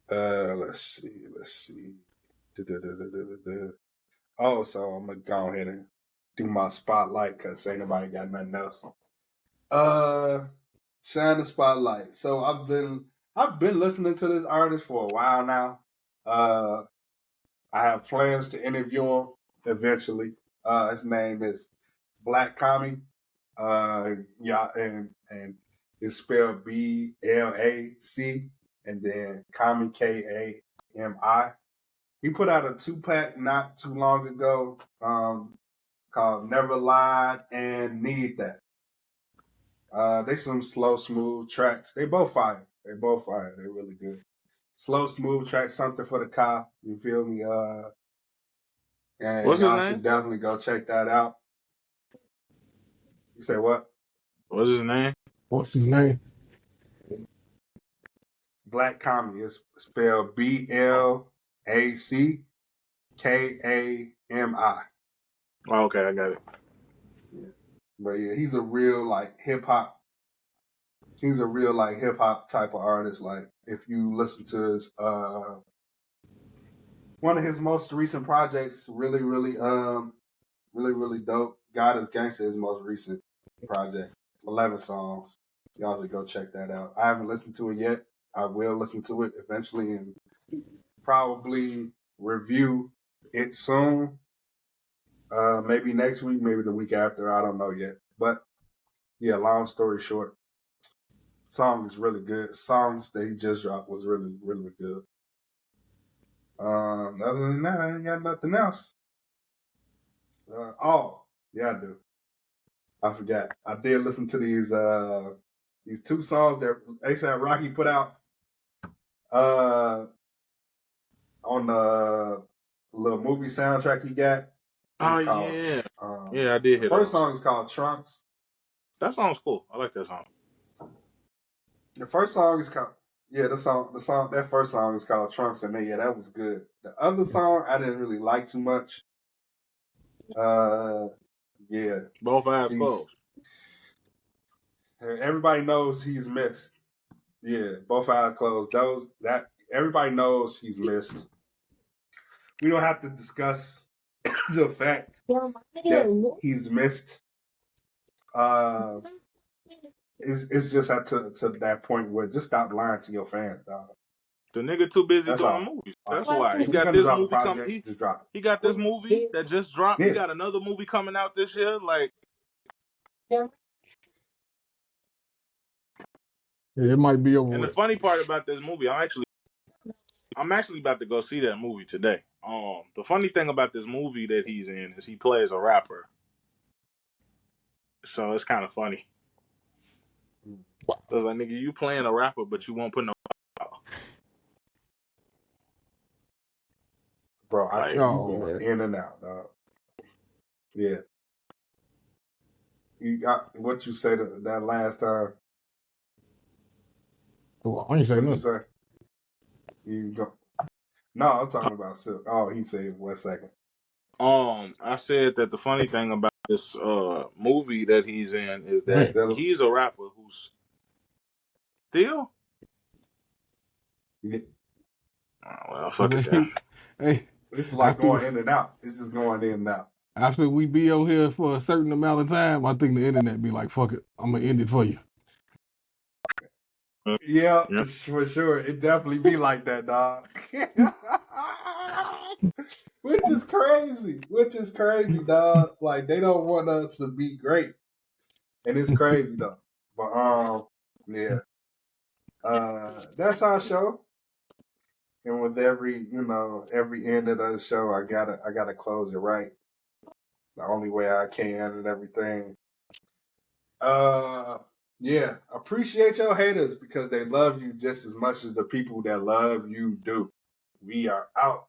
Let's see. Oh, so I'm gonna go ahead and do my spotlight because ain't nobody got nothing else. Shine the spotlight. So I've been listening to this artist for a while now. I have plans to interview him eventually. His name is Black Kami. Yeah, and it's spelled BLAC and then Kami KAMI. He put out a 2-pack not too long ago called Never Lied and Need That. They some slow, smooth tracks. They both fire. They're really good. Slow, smooth tracks, something for the car. You feel me? And What's his y'all name? should definitely go check that out. You say what? What's his name? What's his name? Black Kami. It's spelled BLACKAMI. Oh, okay, I got it. Yeah. But yeah, he's a real like hip hop. He's a real like hip hop type of artist. Like if you listen to his one of his most recent projects, really dope. God is Gangsta, his most recent project. 11 songs. Y'all should go check that out. I haven't listened to it yet. I will listen to it eventually and probably review it soon. Maybe next week, maybe the week after. I don't know yet. But yeah, long story short, song is really good. Songs that he just dropped was really good. Other than that, I ain't got nothing else. Yeah, I do. I forgot. I did listen to these 2 songs that A$AP Rocky put out on the little movie soundtrack he got. Oh, called, yeah. Yeah, I did the hear first those. song is called Trunks. That song's cool. I like that song. The first song is called that first song is called Trunks, and then, yeah, that was good. The other song I didn't really like too much. Yeah. Both eyes closed. Everybody knows he's missed. Yeah, both eyes closed. Everybody knows he's missed. We don't have to discuss the fact that he's missed. It's just to that point where just stop lying to your fans, dog. The nigga too busy That's doing all. movies. That's why. He If you're got gonna this drop a movie project, just drop it. He got this movie that just dropped. Yeah. He got another movie coming out this year. Like, Yeah, it might be over And the with. funny part about this movie, I'm actually about to go see that movie today. The funny thing about this movie that he's in is he plays a rapper, so it's kind of funny. So it's like, nigga, you playing a rapper, but you won't put no out. Bro, I Like, can't. You Oh going man. in and out, dog. Yeah. You got what you said that last time. Well, I ain't say What did you nothing. say? You go. No, I'm talking about Silk. Oh, he said 1 second. I said that the funny thing about this movie that he's in is that Man. he's a rapper who's still. Yeah, Oh, well, fuck it then. Hey, it's like after going in and out. It's just going in and out. after we be on here for a certain amount of time, I think the internet be like, fuck it, I'm gonna end it for you. Yeah, Yeah. for sure. It definitely be like that, dog. Which is crazy. Which is crazy, dog. Like they don't want us to be great. And it's crazy though. But yeah. That's our show. And with every end of the show, I gotta close it right. The only way I can and everything. Yeah, appreciate your haters because they love you just as much as the people that love you do. We are out.